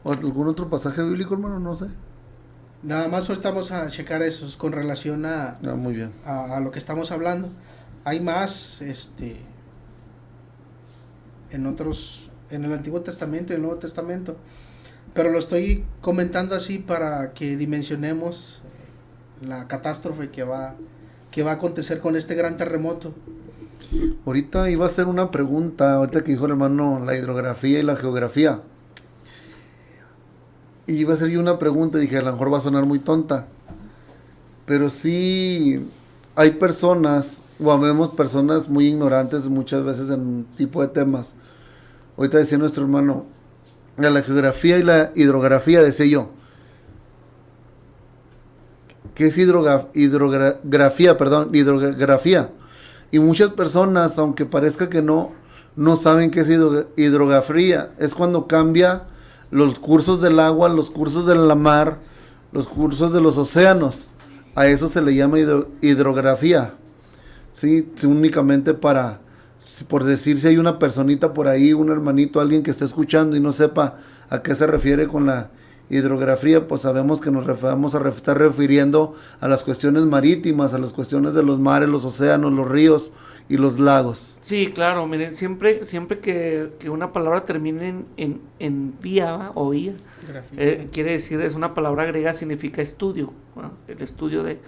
¿O algún otro pasaje bíblico, hermano? No sé. Nada más ahorita vamos a checar eso con relación Ah, muy bien. a lo que estamos hablando. Hay más en el Antiguo Testamento y el Nuevo Testamento, pero lo estoy comentando así para que dimensionemos la catástrofe que va a acontecer con este gran terremoto. Ahorita iba a hacer una pregunta, ahorita que dijo el hermano la hidrografía y la geografía. Y iba a hacer yo una pregunta, dije, a lo mejor va a sonar muy tonta. Pero sí hay personas, o habemos personas muy ignorantes muchas veces en un tipo de temas. Ahorita decía nuestro hermano, la geografía y la hidrografía, decía yo. ¿Qué es hidrografía? Hidrografía. Y muchas personas, aunque parezca que no saben qué es hidrografía. Es cuando cambia los cursos del agua, los cursos de la mar, los cursos de los océanos. A eso se le llama hidrografía. ¿Sí? Únicamente por decir, si hay una personita por ahí, un hermanito, alguien que esté escuchando y no sepa a qué se refiere con la hidrografía, pues sabemos que nos vamos a estar refiriendo a las cuestiones marítimas, a las cuestiones de los mares, los océanos, los ríos y los lagos. Sí, claro, miren, siempre que una palabra termine en vía, ¿va? O ía, quiere decir, es una palabra griega, significa estudio, ¿no? El estudio de,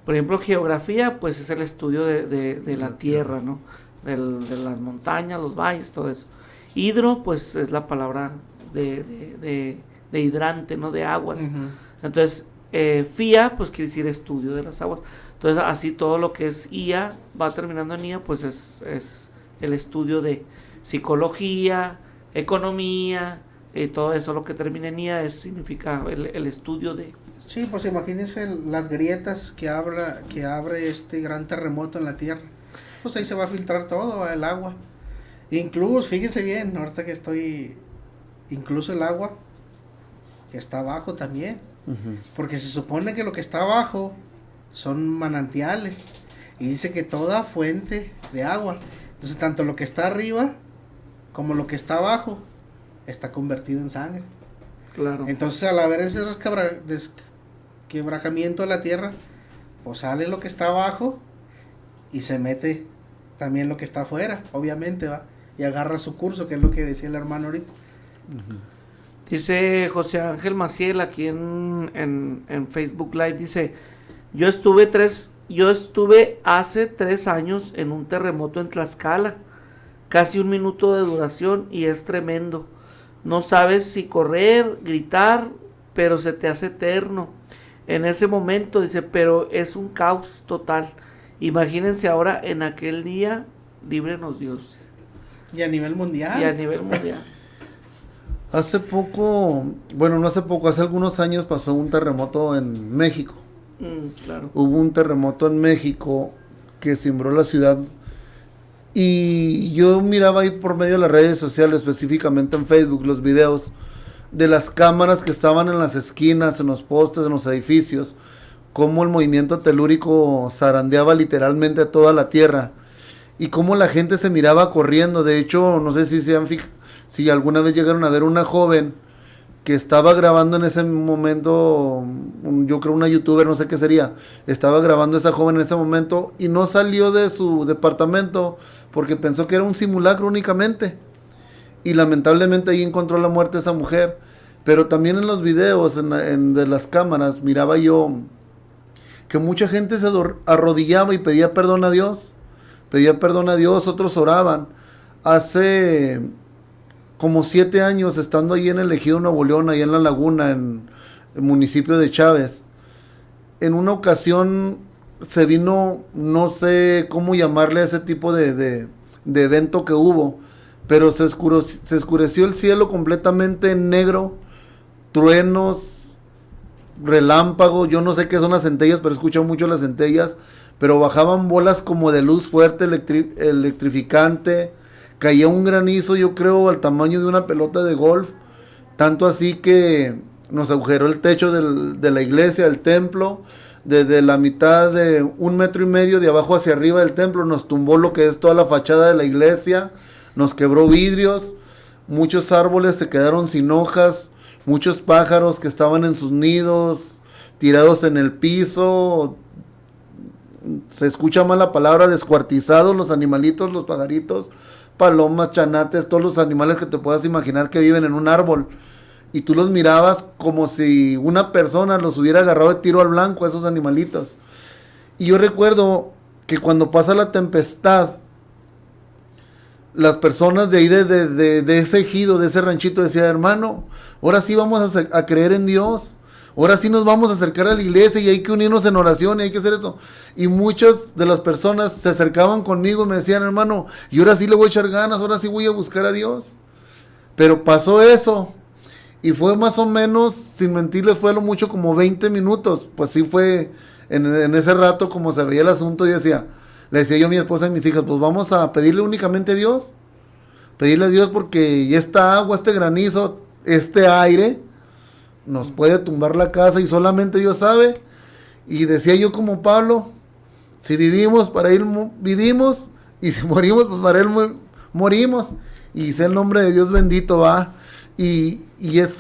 por ejemplo, geografía, pues es el estudio de la tierra, ¿no? De las montañas, los valles, todo eso. Hidro, pues es la palabra de hidrante, ¿no? De aguas. Uh-huh. Entonces, fía, pues quiere decir estudio de las aguas. Entonces, así todo lo que es IA, va terminando en IA, pues es el estudio de psicología, economía, todo eso, lo que termina en IA significa el estudio de... Sí, pues imagínense las grietas que abre este gran terremoto en la tierra. Pues ahí se va a filtrar todo, el agua. Incluso, fíjense bien, ahorita que estoy, incluso el agua que está abajo también. Uh-huh. Porque se supone que lo que está abajo son manantiales. Y dice que toda fuente de agua. Entonces, tanto lo que está arriba como lo que está abajo está convertido en sangre. Claro. Entonces, al haber ese quebrajamiento de la tierra, pues sale lo que está abajo y se mete también lo que está afuera, obviamente, va. Y agarra su curso, que es lo que decía el hermano ahorita. Uh-huh. Dice José Ángel Maciel aquí en Facebook Live, dice, yo estuve hace 3 años en un terremoto en Tlaxcala, casi 1 minuto de duración y es tremendo. No sabes si correr, gritar, pero se te hace eterno. En ese momento, dice, pero es un caos total. Imagínense ahora en aquel día, líbrenos Dios. Y a nivel mundial. Y a nivel mundial. Hace poco, bueno, no hace poco, hace algunos años pasó un terremoto en México. Claro. Hubo un terremoto en México que cimbró la ciudad. Y yo miraba ahí por medio de las redes sociales, específicamente en Facebook, los videos de las cámaras que estaban en las esquinas, en los postes, en los edificios, cómo el movimiento telúrico zarandeaba literalmente toda la tierra y cómo la gente se miraba corriendo. De hecho, no sé si alguna vez llegaron a ver una joven que estaba grabando en ese momento, yo creo una youtuber, no sé qué sería, estaba grabando esa joven en ese momento y no salió de su departamento porque pensó que era un simulacro únicamente. Y lamentablemente ahí encontró la muerte de esa mujer. Pero también en los videos de las cámaras miraba yo que mucha gente se arrodillaba y pedía perdón a Dios. Pedía perdón a Dios, otros oraban. Hace como 7 años, estando ahí en el Ejido Nuevo León, ahí en La Laguna, en el municipio de Chávez, en una ocasión se vino, no sé cómo llamarle a ese tipo de evento que hubo, pero se oscureció el cielo completamente negro, truenos, relámpagos, yo no sé qué son las centellas, pero he escuchado mucho las centellas, pero bajaban bolas como de luz fuerte, electrificante, caía un granizo, yo creo, al tamaño de una pelota de golf, tanto así que nos agujeró el techo de la iglesia, del templo, desde la mitad de 1,5 metros de abajo hacia arriba del templo, nos tumbó lo que es toda la fachada de la iglesia, nos quebró vidrios, muchos árboles se quedaron sin hojas, muchos pájaros que estaban en sus nidos, tirados en el piso, se escucha mal la palabra, descuartizados los animalitos, los pajaritos, palomas, chanates, todos los animales que te puedas imaginar que viven en un árbol. Y tú los mirabas como si una persona los hubiera agarrado de tiro al blanco a esos animalitos. Y yo recuerdo que cuando pasa la tempestad, las personas de ahí de ese ejido, de ese ranchito, decían, hermano, ahora sí vamos a creer en Dios. Ahora sí nos vamos a acercar a la iglesia y hay que unirnos en oración y hay que hacer esto. Y muchas de las personas se acercaban conmigo y me decían, hermano, y ahora sí le voy a echar ganas, ahora sí voy a buscar a Dios. Pero pasó eso. Y fue más o menos, sin mentirles, fue lo mucho como 20 minutos. Pues sí fue en ese rato como se veía el asunto. Y le decía yo a mi esposa y mis hijas, pues vamos a pedirle únicamente a Dios. Pedirle a Dios porque esta agua, este granizo, este aire nos puede tumbar la casa y solamente Dios sabe. Y decía yo como Pablo, si vivimos, para Él vivimos, y si morimos, pues para Él morimos. Y sea el nombre de Dios bendito, va. Y es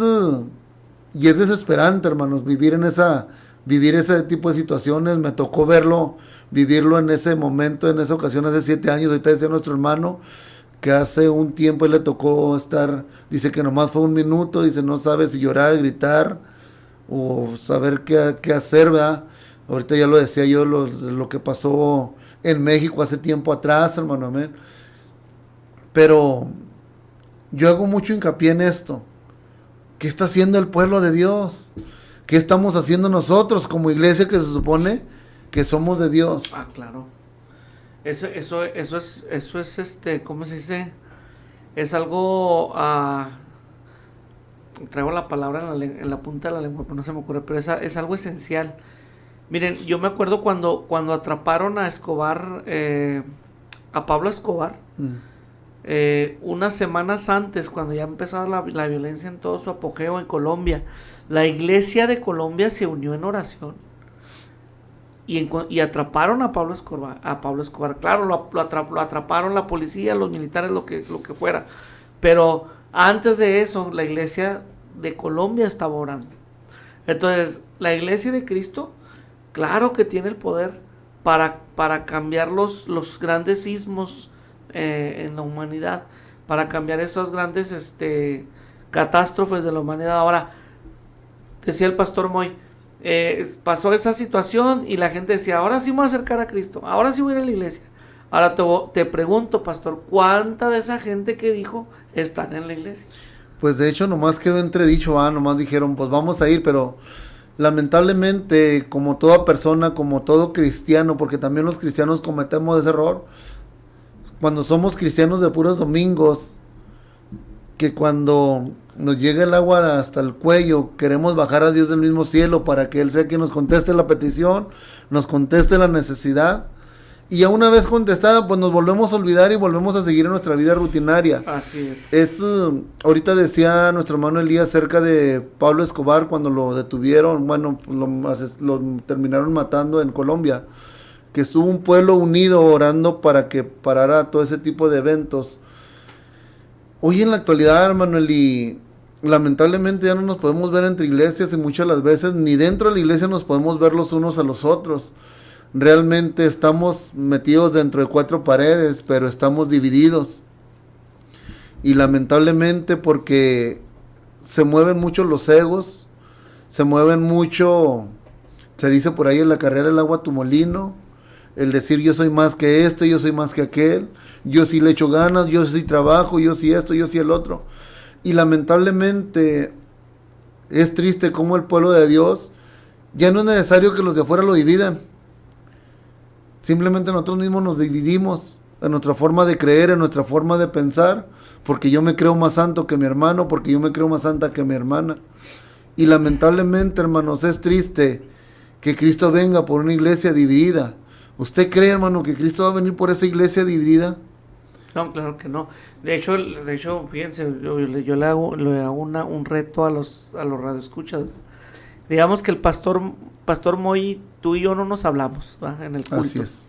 desesperante, hermanos, vivir ese tipo de situaciones. Me tocó vivirlo en ese momento, en esa ocasión, hace 7 años. Ahorita decía nuestro hermano que hace un tiempo él le tocó estar, dice que nomás fue 1 minuto, dice no sabe si llorar, gritar o saber qué hacer, ¿verdad? Ahorita ya lo decía yo, lo que pasó en México hace tiempo atrás, hermano, amén. Pero yo hago mucho hincapié en esto. ¿Qué está haciendo el pueblo de Dios? ¿Qué estamos haciendo nosotros como iglesia que se supone que somos de Dios? Ah, claro. Eso es ¿cómo se dice? Es algo, traigo la palabra en la punta de la lengua, pero no se me ocurre, pero es algo esencial. Miren, yo me acuerdo cuando atraparon a Escobar, a Pablo Escobar, unas semanas antes, cuando ya empezaba la violencia en todo su apogeo en Colombia, la iglesia de Colombia se unió en oración y atraparon a Pablo Escobar. Claro, lo atraparon la policía, los militares, lo que fuera, pero antes de eso la iglesia de Colombia estaba orando. Entonces la iglesia de Cristo, claro que tiene el poder para cambiar los grandes sismos en la humanidad, para cambiar esas grandes catástrofes de la humanidad. Ahora, decía el pastor Moy, pasó esa situación y la gente decía, ahora sí me voy a acercar a Cristo, ahora sí voy a ir a la iglesia. Ahora te pregunto, pastor, ¿cuánta de esa gente que dijo están en la iglesia? Pues de hecho nomás quedó entredicho, nomás dijeron, pues vamos a ir, pero lamentablemente, como toda persona, como todo cristiano, porque también los cristianos cometemos ese error, cuando somos cristianos de puros domingos, que cuando nos llega el agua hasta el cuello, queremos bajar a Dios del mismo cielo para que Él sea quien nos conteste la petición, nos conteste la necesidad, y ya una vez contestada, pues nos volvemos a olvidar y volvemos a seguir en nuestra vida rutinaria. Así es. Ahorita decía nuestro hermano Elías acerca de Pablo Escobar cuando lo detuvieron, bueno, lo terminaron matando en Colombia, que estuvo un pueblo unido orando para que parara todo ese tipo de eventos. Hoy en la actualidad, hermano Eli, lamentablemente ya no nos podemos ver entre iglesias y muchas de las veces ni dentro de la iglesia nos podemos ver los unos a los otros. Realmente estamos metidos dentro de 4 paredes, pero estamos divididos. Y lamentablemente porque se mueven mucho los egos, se mueven mucho, se dice por ahí en la carrera el agua a tu molino, el decir yo soy más que esto, yo soy más que aquel, yo sí le echo ganas, yo sí trabajo, yo sí esto, yo sí el otro. Y lamentablemente es triste cómo el pueblo de Dios ya no es necesario que los de afuera lo dividan. Simplemente nosotros mismos nos dividimos en nuestra forma de creer, en nuestra forma de pensar, porque yo me creo más santo que mi hermano, porque yo me creo más santa que mi hermana. Y lamentablemente, hermanos, es triste que Cristo venga por una iglesia dividida. ¿Usted cree, hermano, que Cristo va a venir por esa iglesia dividida? No, claro que no. De hecho, fíjense, yo le hago un reto a los radioescuchas. Digamos que el pastor Moy, tú y yo no nos hablamos, ¿va? En el culto. Así es.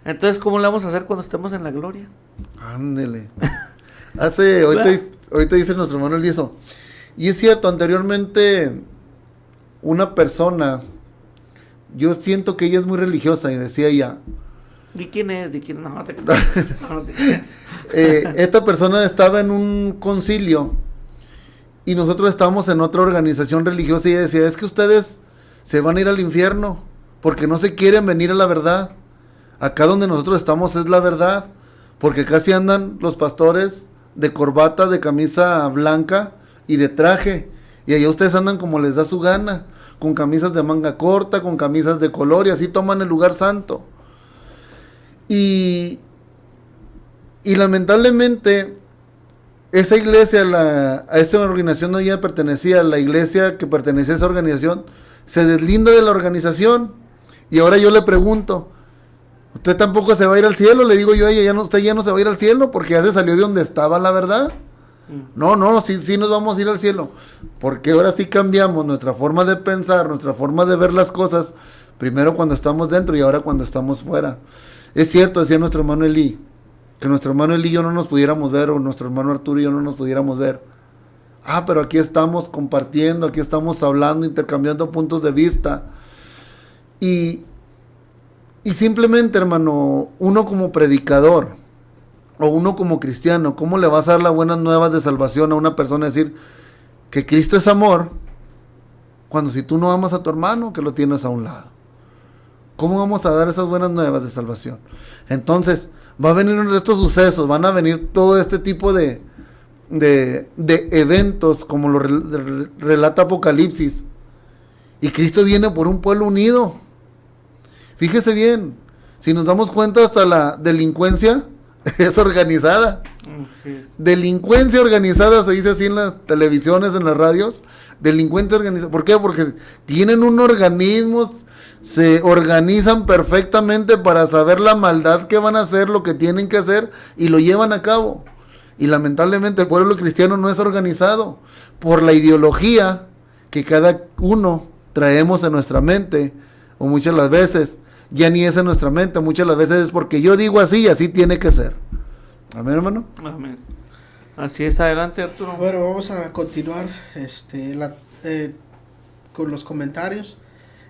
Entonces, ¿cómo le vamos a hacer cuando estemos en la gloria? Ándele. Ahorita dice nuestro hermano Eliezo. Y es cierto, anteriormente una persona, yo siento que ella es muy religiosa y decía ella. ¿De quién es? No te creas. Esta persona estaba en un concilio y nosotros estábamos en otra organización religiosa y ella decía, es que ustedes se van a ir al infierno porque no se quieren venir a la verdad. Acá donde nosotros estamos es la verdad, porque casi andan los pastores de corbata, de camisa blanca y de traje, y allá ustedes andan como les da su gana, con camisas de manga corta, con camisas de color, y así toman el lugar santo. Y lamentablemente esa iglesia, a esa organización donde ella pertenecía, la iglesia que pertenecía a esa organización, se deslinda de la organización. Y ahora yo le pregunto, ¿usted tampoco se va a ir al cielo? Le digo yo a ella, usted ya no se va a ir al cielo porque ya se salió de donde estaba la verdad. No, sí nos vamos a ir al cielo. Porque ahora sí cambiamos nuestra forma de pensar, nuestra forma de ver las cosas, primero cuando estamos dentro y ahora cuando estamos fuera. Es cierto, decía nuestro hermano Eli, que nuestro hermano Eli y yo no nos pudiéramos ver, o nuestro hermano Arturo y yo no nos pudiéramos ver. Pero aquí estamos compartiendo, aquí estamos hablando, intercambiando puntos de vista. Y simplemente, hermano, uno como predicador, o uno como cristiano, ¿cómo le vas a dar las buenas nuevas de salvación a una persona? Decir que Cristo es amor, cuando si tú no amas a tu hermano, que lo tienes a un lado. ¿Cómo vamos a dar esas buenas nuevas de salvación? Entonces, va a venir estos sucesos, van a venir todo este tipo de eventos, como lo relata Apocalipsis. Y Cristo viene por un pueblo unido. Fíjese bien, si nos damos cuenta, hasta la delincuencia es organizada. Sí. Delincuencia organizada, se dice así en las televisiones, en las radios. Delincuencia organizada. ¿Por qué? Porque tienen un organismo, se organizan perfectamente para saber la maldad que van a hacer, lo que tienen que hacer, y lo llevan a cabo. Y lamentablemente el pueblo cristiano no es organizado por la ideología que cada uno traemos en nuestra mente, o muchas las veces ya ni es en nuestra mente, muchas las veces es porque yo digo así y así tiene que ser. Amén, hermano. Amén. Así es, adelante, Arturo. Bueno, vamos a continuar con los comentarios.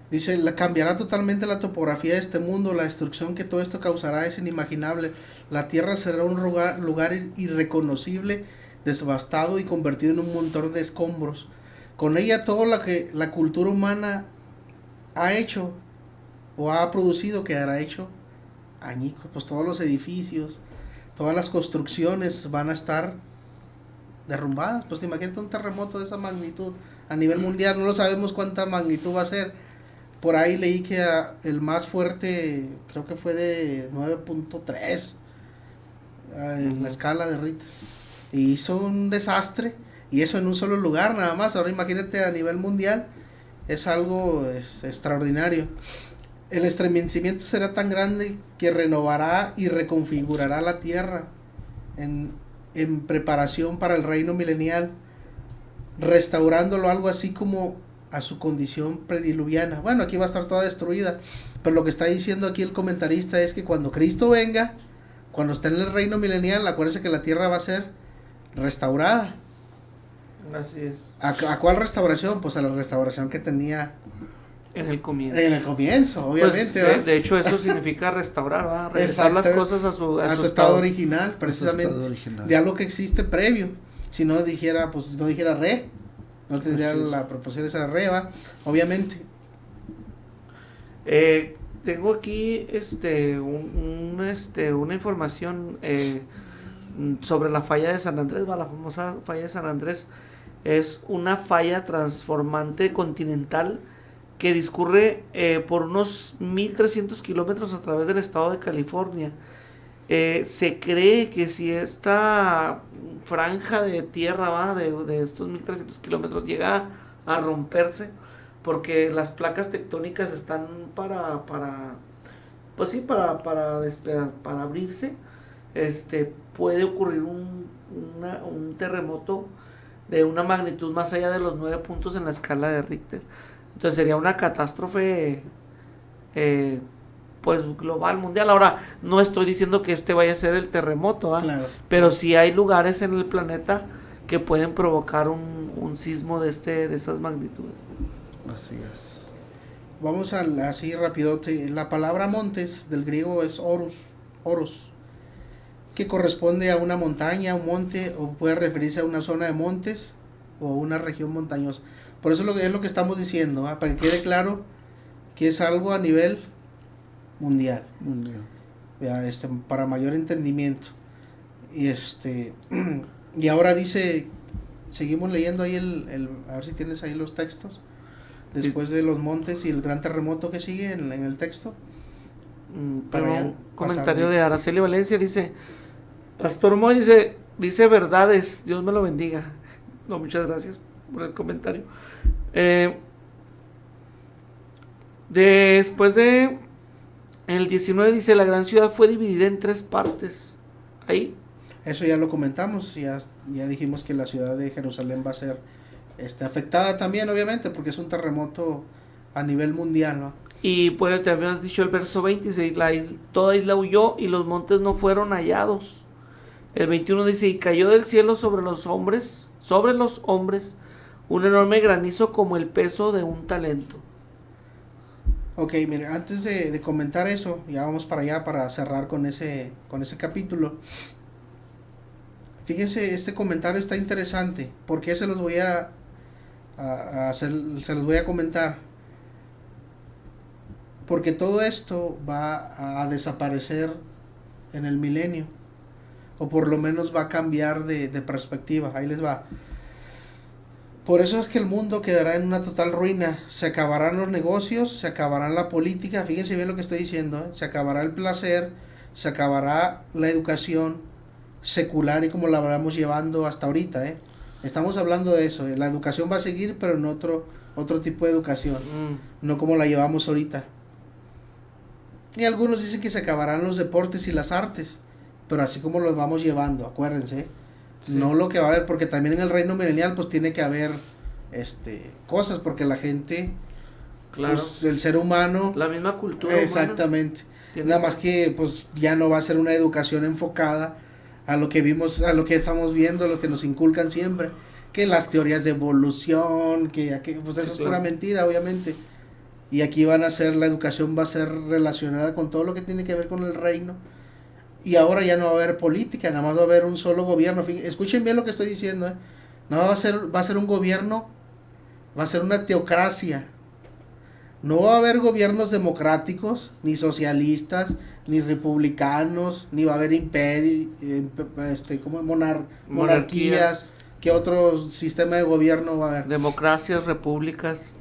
Dice, cambiará totalmente la topografía de este mundo, la destrucción que todo esto causará es inimaginable. La tierra será un lugar irreconocible, devastado y convertido en un montón de escombros. Con ella todo lo que la cultura humana ha hecho o ha producido quedará hecho añicos. Pues todos los edificios, todas las construcciones van a estar derrumbadas. Pues imagínate un terremoto de esa magnitud a nivel mundial, no lo sabemos cuánta magnitud va a ser. Por ahí leí que el más fuerte creo que fue de 9.3 en la escala de Richter. Y hizo un desastre, y eso en un solo lugar nada más. Ahora imagínate a nivel mundial, es algo extraordinario. El estremecimiento será tan grande que renovará y reconfigurará la tierra en preparación para el reino milenial, restaurándolo algo así como a su condición prediluviana. Bueno, aquí va a estar toda destruida, pero lo que está diciendo aquí el comentarista es que cuando Cristo venga, cuando esté en el reino milenial, acuérdense que la tierra va a ser restaurada. Así es. ¿A cuál restauración? Pues a la restauración que tenía en el comienzo. En el comienzo, obviamente. Pues, de hecho, eso significa restaurar, ¿verdad? Regresar las cosas a su estado original, precisamente. Estado original. De algo que existe previo. Si no dijera, pues no dijera re, no tendría la proporción esa re, ¿va? Obviamente. Tengo aquí una información sobre la falla de San Andrés, ¿va? La famosa falla de San Andrés. Es una falla transformante continental que discurre por unos 1.300 kilómetros a través del estado de California. Se cree que si esta franja de tierra, ¿va? de estos 1.300 kilómetros llega a romperse, porque las placas tectónicas están pues sí, para despegar, para abrirse. Puede ocurrir un terremoto de una magnitud más allá de los 9 puntos en la escala de Richter. Entonces sería una catástrofe pues global, mundial. Ahora, no estoy diciendo que vaya a ser el terremoto, ¿eh? Claro. Pero sí hay lugares en el planeta que pueden provocar un sismo de esas magnitudes. Así es. Vamos así rapidote. La palabra montes del griego es oros, que corresponde a una montaña, un monte, o puede referirse a una zona de montes o una región montañosa. Por eso es lo que estamos diciendo, ¿eh? Para que quede claro que es algo a nivel mundial. Ya, para mayor entendimiento. Y ahora dice, seguimos leyendo ahí a ver si tienes ahí los textos. Después de los montes y el gran terremoto que sigue en el texto. Pero un comentario de Araceli Valencia dice, Pastor Moy dice verdades, Dios me lo bendiga. No, muchas gracias por el comentario. Después de el 19 dice, la gran ciudad fue dividida en 3 partes. Ahí. Eso ya lo comentamos, ya dijimos que la ciudad de Jerusalén va a ser afectada también, obviamente, porque es un terremoto a nivel mundial, ¿no? Y pues te habías dicho el verso 20, dice, toda isla huyó y los montes no fueron hallados. El 21 dice, y cayó del cielo sobre los hombres, un enorme granizo como el peso de un talento. Ok, mire, antes de comentar eso, ya vamos para allá para cerrar con ese capítulo. Fíjense, este comentario está interesante. ¿Por qué se los voy a comentar? Porque todo esto va a desaparecer en el milenio, o por lo menos va a cambiar de perspectiva. Ahí les va. Por eso es que el mundo quedará en una total ruina. Se acabarán los negocios, se acabará la política. Fíjense bien lo que estoy diciendo, ¿eh? Se acabará el placer, se acabará la educación secular y como la vamos llevando hasta ahorita, ¿eh? Estamos hablando de eso, ¿eh? La educación va a seguir, pero en otro tipo de educación, no como la llevamos ahorita. Y algunos dicen que se acabarán los deportes y las artes, pero así como los vamos llevando, acuérdense, ¿eh? Sí. No lo que va a haber, porque también en el reino milenial pues tiene que haber cosas, porque la gente, claro, pues, el ser humano, la misma cultura exactamente, nada más que pues ya no va a ser una educación enfocada a lo que vimos, a lo que estamos viendo, a lo que nos inculcan siempre, que las teorías de evolución, que pues eso es pura mentira, obviamente. Y aquí la educación va a ser relacionada con todo lo que tiene que ver con el reino. Y ahora ya no va a haber política, nada más va a haber un solo gobierno. Escuchen bien lo que estoy diciendo, ¿eh? No va a ser un gobierno, va a ser una teocracia. No va a haber gobiernos democráticos, ni socialistas, ni republicanos, ni va a haber monarquías. ¿Qué otro sistema de gobierno va a haber? Democracias, repúblicas,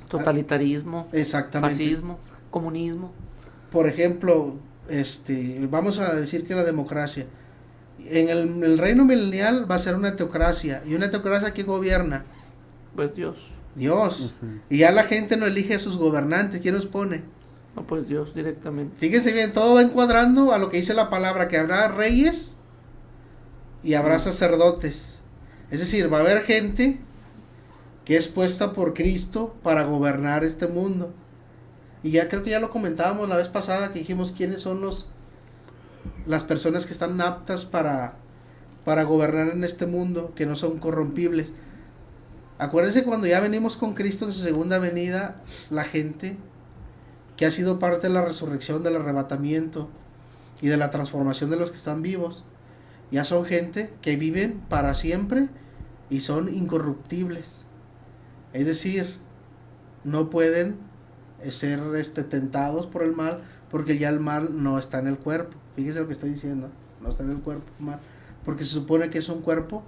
totalitarismo, exactamente, fascismo, comunismo. Por ejemplo, vamos a decir que la democracia en el reino milenial va a ser una teocracia. ¿Y una teocracia que gobierna? Pues Dios. Uh-huh. Y ya la gente no elige a sus gobernantes. ¿Quién los pone? No, pues Dios directamente. Fíjense bien, todo va encuadrando a lo que dice la palabra, que habrá reyes y habrá sacerdotes. Es decir, va a haber gente que es puesta por Cristo para gobernar este mundo. Y ya creo que ya lo comentábamos la vez pasada, que dijimos quiénes son las personas que están aptas para gobernar en este mundo, que no son corrompibles. Acuérdense, cuando ya venimos con Cristo en su segunda venida, la gente que ha sido parte de la resurrección, del arrebatamiento y de la transformación de los que están vivos, ya son gente que viven para siempre y son incorruptibles. Es decir, no pueden ser tentados por el mal, porque ya el mal no está en el cuerpo. Fíjese lo que estoy diciendo, no está en el cuerpo mal, porque se supone que es un cuerpo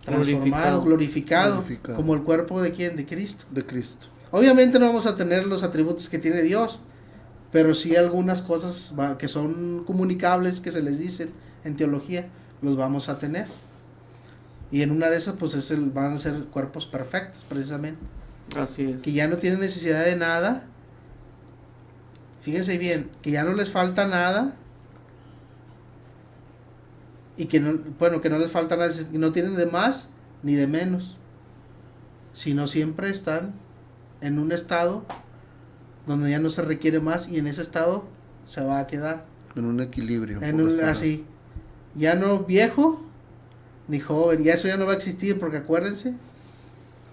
transformado, glorificado, como el cuerpo de ¿quién? De Cristo. De Cristo. Obviamente no vamos a tener los atributos que tiene Dios, pero sí algunas cosas que son comunicables, que se les dicen en teología, los vamos a tener. Y en una de esas pues van a ser cuerpos perfectos precisamente. Así es. Que ya no tienen necesidad de nada. Fíjense bien, que ya no les falta nada. Y que no, bueno, que no les falta nada, y no tienen de más ni de menos. Sino siempre están en un estado donde ya no se requiere más y en ese estado se va a quedar. En un equilibrio. En un, así. Ya no viejo ni joven, ya eso ya no va a existir porque acuérdense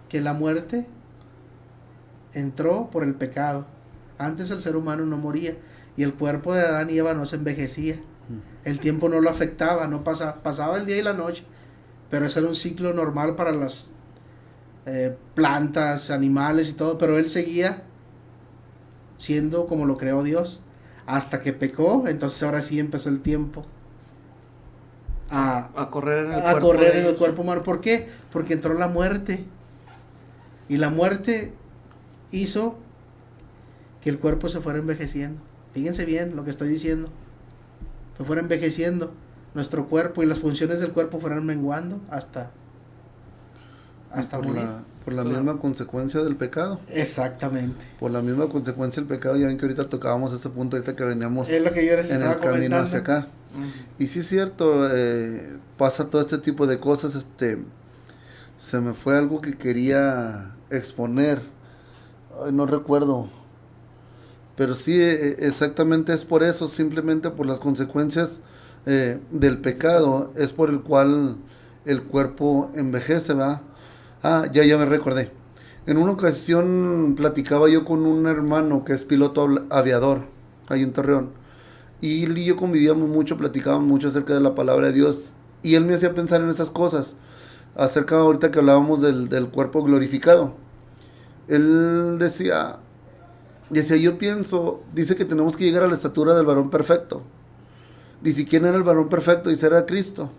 que la muerte entró por el pecado. Antes el ser humano no moría y el cuerpo de Adán y Eva no se envejecía. El tiempo no lo afectaba, no pasaba el día y la noche, pero ese era un ciclo normal para las plantas, animales y todo, pero él seguía siendo como lo creó Dios hasta que pecó. Entonces ahora sí empezó el tiempo a correr en el a cuerpo correr de en el ellos. cuerpo humano. ¿Por qué? Porque entró la muerte y la muerte hizo que el cuerpo se fuera envejeciendo. Fíjense bien lo que estoy diciendo, se fuera envejeciendo nuestro cuerpo y las funciones del cuerpo fueran menguando hasta por morir. por la misma consecuencia del pecado. Exactamente. Por la misma consecuencia del pecado, ya ven que ahorita tocábamos ese punto, ahorita que veníamos Es lo que yo les en estaba el camino comentando. hacia acá. Ujú. Y sí es cierto, pasa todo este tipo de cosas. Se me fue algo que quería exponer. Ay, no recuerdo. Pero sí, exactamente es por eso, simplemente por las consecuencias del pecado, es por el cual el cuerpo envejece, ¿va? Ah, ya me recordé. En una ocasión platicaba yo con un hermano que es piloto aviador, ahí en Torreón. Y él y yo convivíamos mucho, platicábamos mucho acerca de la palabra de Dios. Y él me hacía pensar en esas cosas, acerca ahorita que hablábamos del cuerpo glorificado. Él decía, yo pienso, dice que tenemos que llegar a la estatura del varón perfecto. Dice, ¿quién era el varón perfecto? Dice, era Cristo.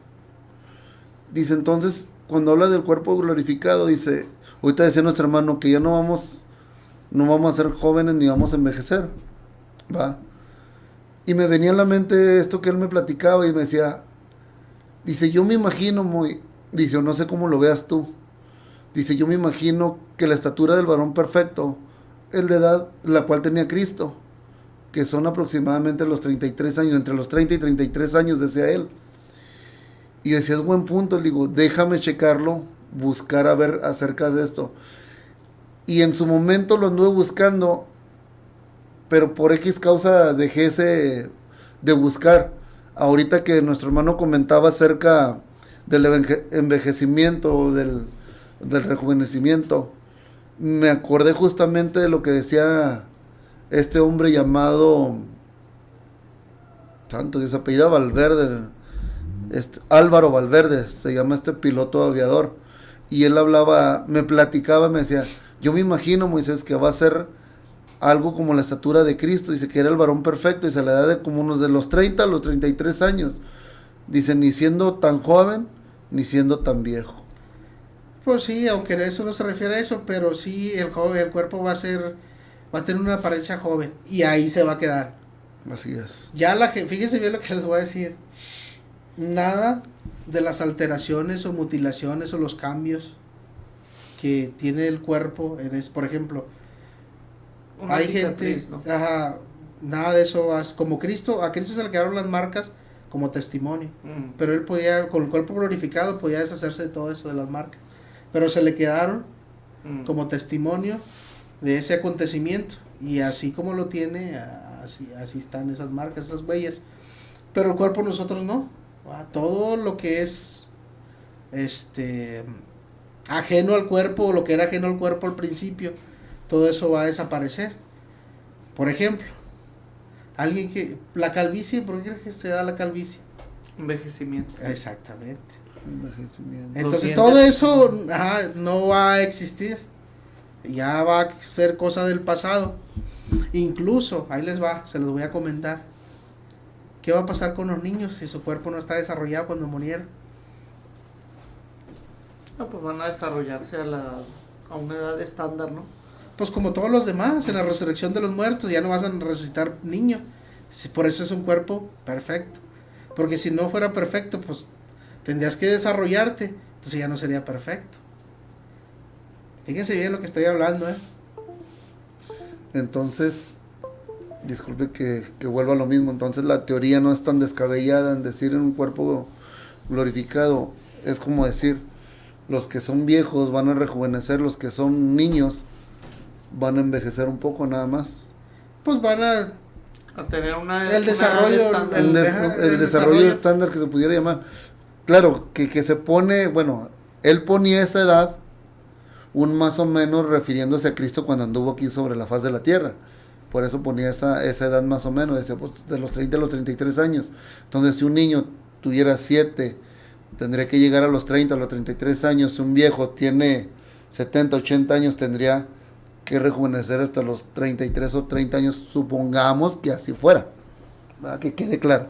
Dice, entonces, cuando habla del cuerpo glorificado, dice, ahorita decía nuestro hermano que ya no vamos a ser jóvenes ni vamos a envejecer, ¿va? Y me venía a la mente esto que él me platicaba y me decía, dice, yo me imagino dice, no sé cómo lo veas tú, dice, yo me imagino que la estatura del varón perfecto es la edad la cual tenía Cristo, que son aproximadamente los 33 años, entre los 30 y 33 años decía él. Y yo decía, es buen punto, le digo, déjame checarlo, buscar a ver acerca de esto. Y en su momento lo anduve buscando, pero por X causa dejé de buscar. Ahorita que nuestro hermano comentaba acerca del envejecimiento, del rejuvenecimiento, me acordé justamente de lo que decía este hombre llamado, santo Dios, apellida Valverde, Álvaro Valverde, se llama este piloto aviador. Y él hablaba, me platicaba, me decía, yo me imagino, Moisés, que va a ser algo como la estatura de Cristo. Dice que era el varón perfecto, dice, a la edad de como unos de los 30 a los 33 años. Dice, ni siendo tan joven, ni siendo tan viejo. Pues sí, aunque eso no se refiere a eso, pero sí el cuerpo va a tener una apariencia joven y ahí se va a quedar. Así es. Fíjense bien lo que les voy a decir. Nada de las alteraciones o mutilaciones o los cambios que tiene el cuerpo, por ejemplo, Una hay cicatriz, gente, ¿no? nada de eso, como a Cristo se le quedaron las marcas como testimonio, pero él podía, con el cuerpo glorificado, podía deshacerse de todo eso, de las marcas, pero se le quedaron como testimonio de ese acontecimiento, y así como lo tiene, así están esas marcas, esas huellas, pero el cuerpo nosotros no. Todo lo que es ajeno al cuerpo, o lo que era ajeno al cuerpo al principio, todo eso va a desaparecer. Por ejemplo, la calvicie, ¿por qué crees que se da la calvicie? Envejecimiento. Exactamente. Envejecimiento. Entonces dientes. todo eso no va a existir, ya va a ser cosa del pasado. Incluso, ahí les va, se los voy a comentar. ¿Qué va a pasar con los niños si su cuerpo no está desarrollado cuando murieron? No, pues van a desarrollarse a una edad estándar, ¿no? Pues como todos los demás, en la resurrección de los muertos, ya no vas a resucitar niño. Por eso es un cuerpo perfecto. Porque si no fuera perfecto, pues tendrías que desarrollarte entonces ya no sería perfecto. Fíjense bien lo que estoy hablando, Entonces, disculpe que vuelva a lo mismo. Entonces la teoría no es tan descabellada en decir en un cuerpo glorificado. Es como decir, los que son viejos van a rejuvenecer, los que son niños van a envejecer un poco nada más. Pues van a tener el desarrollo, estándar. El desarrollo estándar que se pudiera llamar. Claro, que se pone, bueno, él ponía esa edad, un más o menos refiriéndose a Cristo cuando anduvo aquí sobre la faz de la tierra. Por eso ponía esa edad más o menos, decía, pues, de los 30 a los 33 años. Entonces, si un niño tuviera 7, tendría que llegar a los 30, a los 33 años. Si un viejo tiene 70, 80 años, tendría que rejuvenecer hasta los 33 o 30 años, supongamos que así fuera. ¿Verdad? Que quede claro.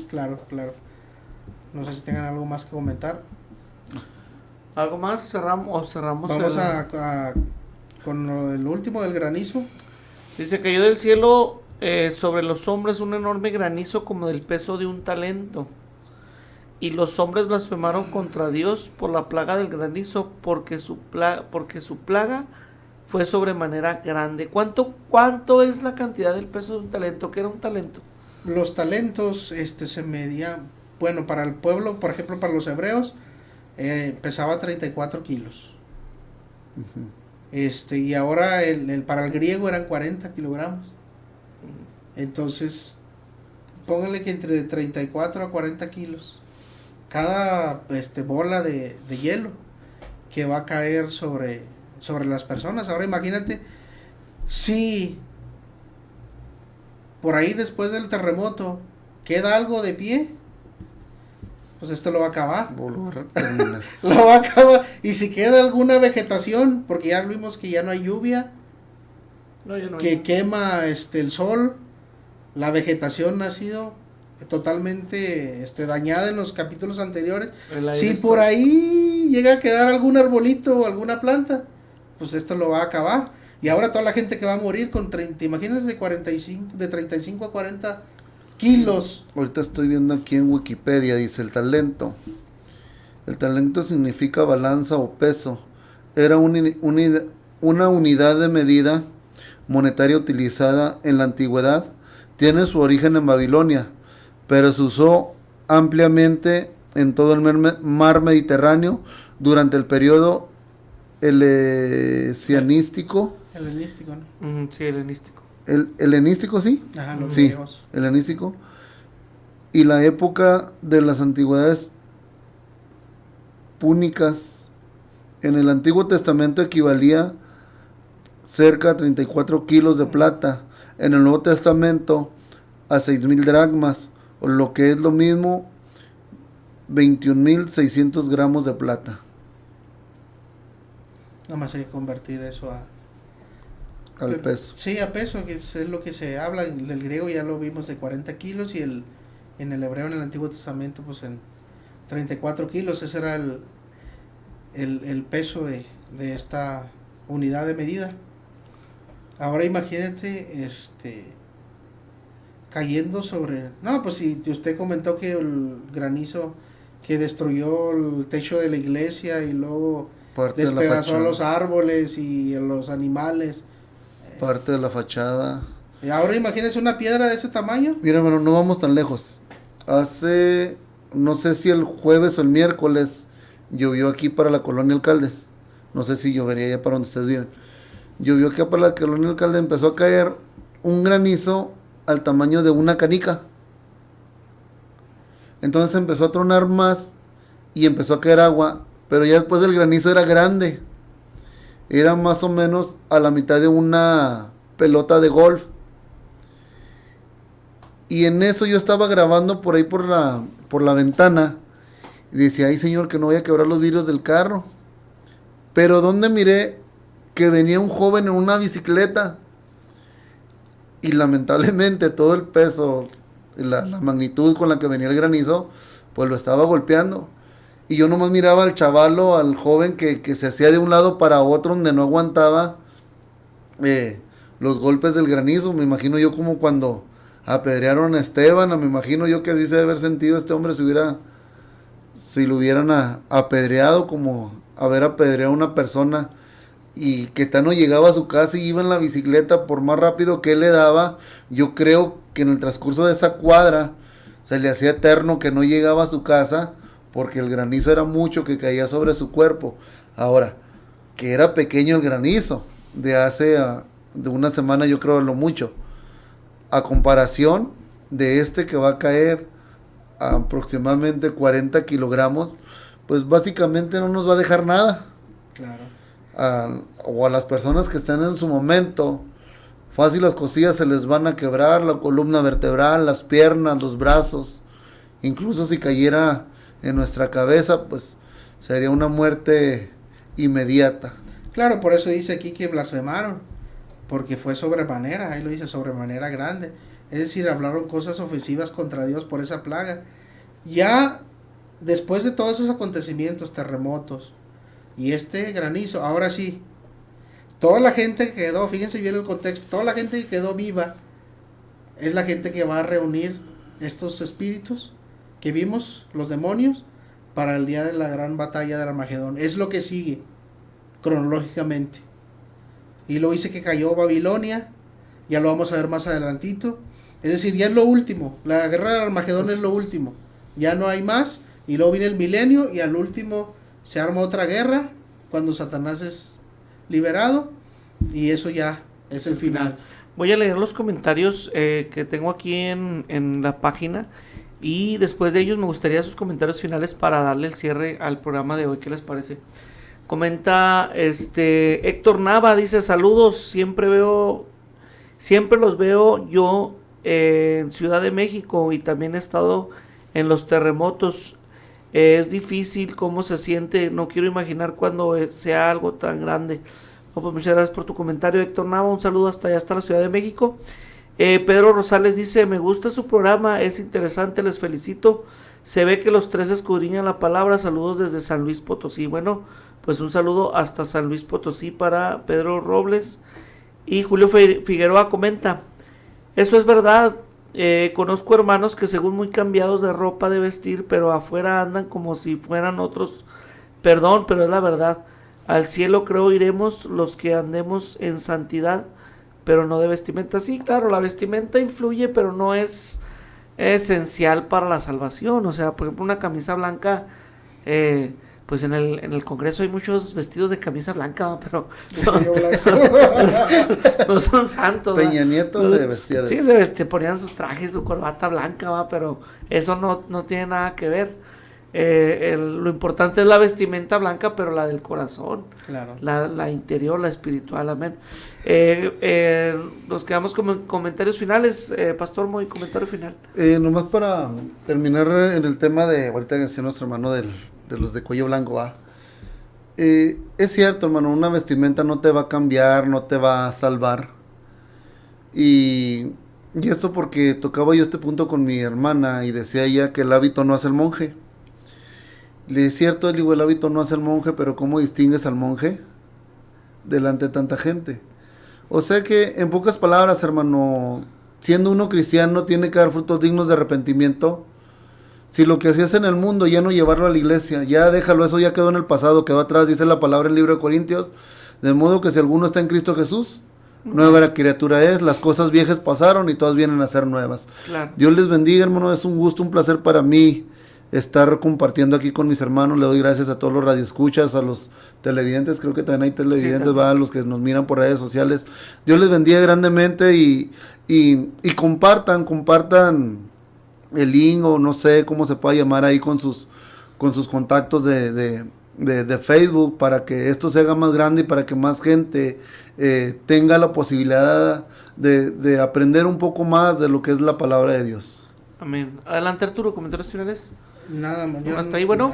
Claro. No sé si tengan algo más que comentar. ¿Algo más? ¿Cerramos? Vamos con lo del último, del granizo. Dice, cayó del cielo sobre los hombres un enorme granizo como del peso de un talento. Y los hombres blasfemaron contra Dios por la plaga del granizo, porque su plaga fue sobremanera grande. ¿Cuánto es la cantidad del peso de un talento? ¿Qué era un talento? Los talentos se medían, bueno, para el pueblo, por ejemplo, para los hebreos, pesaba 34 kilos. Y ahora para el griego eran 40 kilogramos. Entonces, pónganle que entre 34 a 40 kilos. Cada bola de hielo que va a caer sobre las personas. Ahora imagínate, si por ahí después del terremoto queda algo de pie, pues esto lo va a acabar. Lo va a acabar. Y si queda alguna vegetación, porque ya vimos que ya no hay lluvia, que quema el sol, la vegetación ha sido totalmente dañada en los capítulos anteriores. Si por ahí llega a quedar algún arbolito o alguna planta, pues esto lo va a acabar. Y ahora toda la gente que va a morir con 30, imagínense, de 35 a 40 kilos. Ahorita estoy viendo aquí en Wikipedia, dice el talento. El talento significa balanza o peso. Era una unidad de medida monetaria utilizada en la antigüedad. Tiene su origen en Babilonia, pero se usó ampliamente en todo el mar Mediterráneo durante el periodo helenístico. Helenístico, ¿no? Sí, helenístico. El helenístico, sí. Ajá, los sí, griegos. Helenístico. Y la época de las antigüedades púnicas. En el Antiguo Testamento equivalía cerca a 34 kilos de plata. En el Nuevo Testamento a 6,000 dracmas, o lo que es lo mismo, 21,600 gramos de plata. Nada más hay que convertir eso al peso. Sí, a peso, que es lo que se habla. Del griego ya lo vimos de 40 kilos y en el hebreo, en el Antiguo Testamento, pues en 34 kilos. Ese era el peso de esta unidad de medida. Ahora imagínate, cayendo sobre... No, pues si usted comentó que el granizo que destruyó el techo de la iglesia y luego despedazó a los árboles y a los animales. Parte de la fachada. Y ahora imagínese una piedra de ese tamaño. Mira, hermano, no vamos tan lejos. No sé si el jueves o el miércoles llovió aquí para la colonia Alcaldes. No sé si llovería ya para donde ustedes viven. Llovió aquí para la colonia Alcalde, empezó a caer un granizo al tamaño de una canica. Entonces empezó a tronar más y empezó a caer agua, pero ya después el granizo era grande. Era más o menos a la mitad de una pelota de golf. Y en eso yo estaba grabando por ahí por la ventana. Y decía, ay señor, que no voy a quebrar los vidrios del carro. Pero donde miré que venía un joven en una bicicleta. Y lamentablemente todo el peso, la magnitud con la que venía el granizo, pues lo estaba golpeando. Y yo nomás miraba al chavalo, al joven que se hacía de un lado para otro, donde no aguantaba los golpes del granizo. Me imagino yo como cuando apedrearon a Esteban, me imagino yo que así se debe haber sentido este hombre si si lo hubieran apedreado como haber apedreado a una persona y que Tano llegaba a su casa y iba en la bicicleta por más rápido que él le daba, yo creo que en el transcurso de esa cuadra se le hacía eterno que no llegaba a su casa porque el granizo era mucho que caía sobre su cuerpo. Ahora, que era pequeño el granizo de hace de una semana, yo creo lo mucho, a comparación de este que va a caer a aproximadamente 40 kilogramos, pues básicamente no nos va a dejar nada. Claro. O a las personas que están en su momento, fácil las costillas se les van a quebrar, la columna vertebral, las piernas, los brazos, incluso si cayera en nuestra cabeza, pues sería una muerte inmediata. Claro, por eso dice aquí que blasfemaron, porque fue sobremanera, ahí lo dice, sobremanera grande. Es decir, hablaron cosas ofensivas contra Dios por esa plaga. Ya después de todos esos acontecimientos, terremotos y este granizo, ahora sí, toda la gente que quedó, fíjense bien el contexto, toda la gente que quedó viva es la gente que va a reunir estos espíritus que vimos, los demonios, para el día de la gran batalla de Armagedón. Es lo que sigue cronológicamente. Y luego dice que cayó Babilonia, ya lo vamos a ver más adelantito. Es decir, ya es lo último, la guerra de Armagedón es lo último, ya no hay más. Y luego viene el milenio y al último se arma otra guerra cuando Satanás es liberado y eso ya es el final. Voy a leer los comentarios que tengo aquí en la página y después de ellos me gustaría sus comentarios finales para darle el cierre al programa de hoy. ¿Qué les parece? Comenta Héctor Nava, dice saludos, siempre los veo yo en Ciudad de México y también he estado en los terremotos. Es difícil cómo se siente, no quiero imaginar cuando sea algo tan grande. No, pues muchas gracias por tu comentario, Héctor Nava, un saludo hasta allá, hasta la Ciudad de México. Pedro Rosales dice, me gusta su programa, es interesante, les felicito. Se ve que los tres escudriñan la palabra, saludos desde San Luis Potosí. Bueno, pues un saludo hasta San Luis Potosí para Pedro Robles. Y Julio Figueroa comenta, eso es verdad, conozco hermanos que según muy cambiados de ropa de vestir, pero afuera andan como si fueran otros. Perdón, pero es la verdad. Al cielo creo iremos los que andemos en santidad, pero no de vestimenta. Sí, claro, la vestimenta influye, pero no es esencial para la salvación. O sea, por ejemplo, una camisa blanca, pues en el Congreso hay muchos vestidos de camisa blanca, pero no son santos. Peña Nieto se vestía de... Sí, ponían sus trajes, su corbata blanca, pero eso no tiene nada que ver. Lo importante es la vestimenta blanca, pero la del corazón, claro. la interior, la espiritual, amén. Nos quedamos con comentarios finales, Pastor Moy, comentario final. Nomás para terminar en el tema de, ahorita decía nuestro hermano de los de cuello blanco, es cierto, hermano, una vestimenta no te va a cambiar, no te va a salvar. Y esto porque tocaba yo este punto con mi hermana y decía ella que el hábito no hace el monje. Le es cierto, digo, el hábito no hace el monje, pero ¿cómo distingues al monje delante de tanta gente? O sea que, en pocas palabras, hermano, siendo uno cristiano tiene que dar frutos dignos de arrepentimiento. Si lo que hacías en el mundo ya no llevarlo a la iglesia, ya déjalo, eso ya quedó en el pasado, quedó atrás, dice la palabra en el libro de Corintios, de modo que si alguno está en Cristo Jesús, nueva criatura es, las cosas viejas pasaron y todas vienen a ser nuevas. Claro. Dios les bendiga, hermano, es un gusto, un placer para mí estar compartiendo aquí con mis hermanos. Le doy gracias a todos los radioescuchas, a los televidentes, creo que también hay televidentes, sí, a los que nos miran por redes sociales. Dios les bendiga grandemente y compartan el link, o no sé cómo se pueda llamar ahí con sus contactos de Facebook, para que esto se haga más grande y para que más gente tenga la posibilidad de aprender un poco más de lo que es la palabra de Dios. Amén. Adelante, Arturo, comentarios finales. Nada, mañana. Hasta ahí, bueno.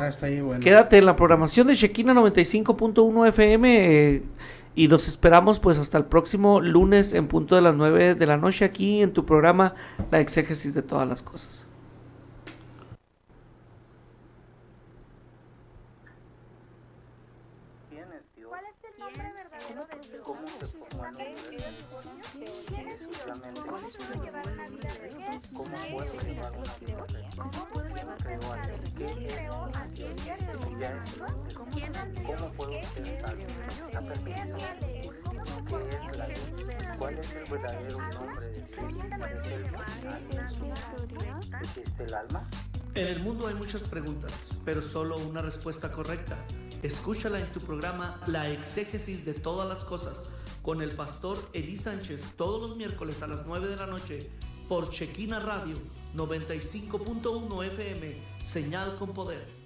Quédate en la programación de Shekinah 95.1 FM y los esperamos pues hasta el próximo lunes en punto de las 9 de la noche aquí en tu programa La Exégesis de Todas las Cosas. ¿Quién es Dios? ¿Cuál es el nombre verdadero de Dios? ¿Cómo se formó el universo? ¿Quién es Dios? Simplemente ¿Cómo pudo llevar una vida recta? ¿Cómo puedo llevar una vida recta? ¿Cómo pudo llevar Creo a Dios. ¿Quién creó a Dios? Ya es ¿cómo puedo ser salvo? ¿Ha permitido? ¿Qué es la luz? ¿Cuál es el verdadero nombre de Dios? ¿Existe el alma? En el mundo hay muchas preguntas, pero solo una respuesta correcta. Escúchala en tu programa La Exégesis de Todas las Cosas con el pastor Eli Sánchez todos los miércoles a las 9 de la noche por Chequina Radio 95.1 FM, señal con poder.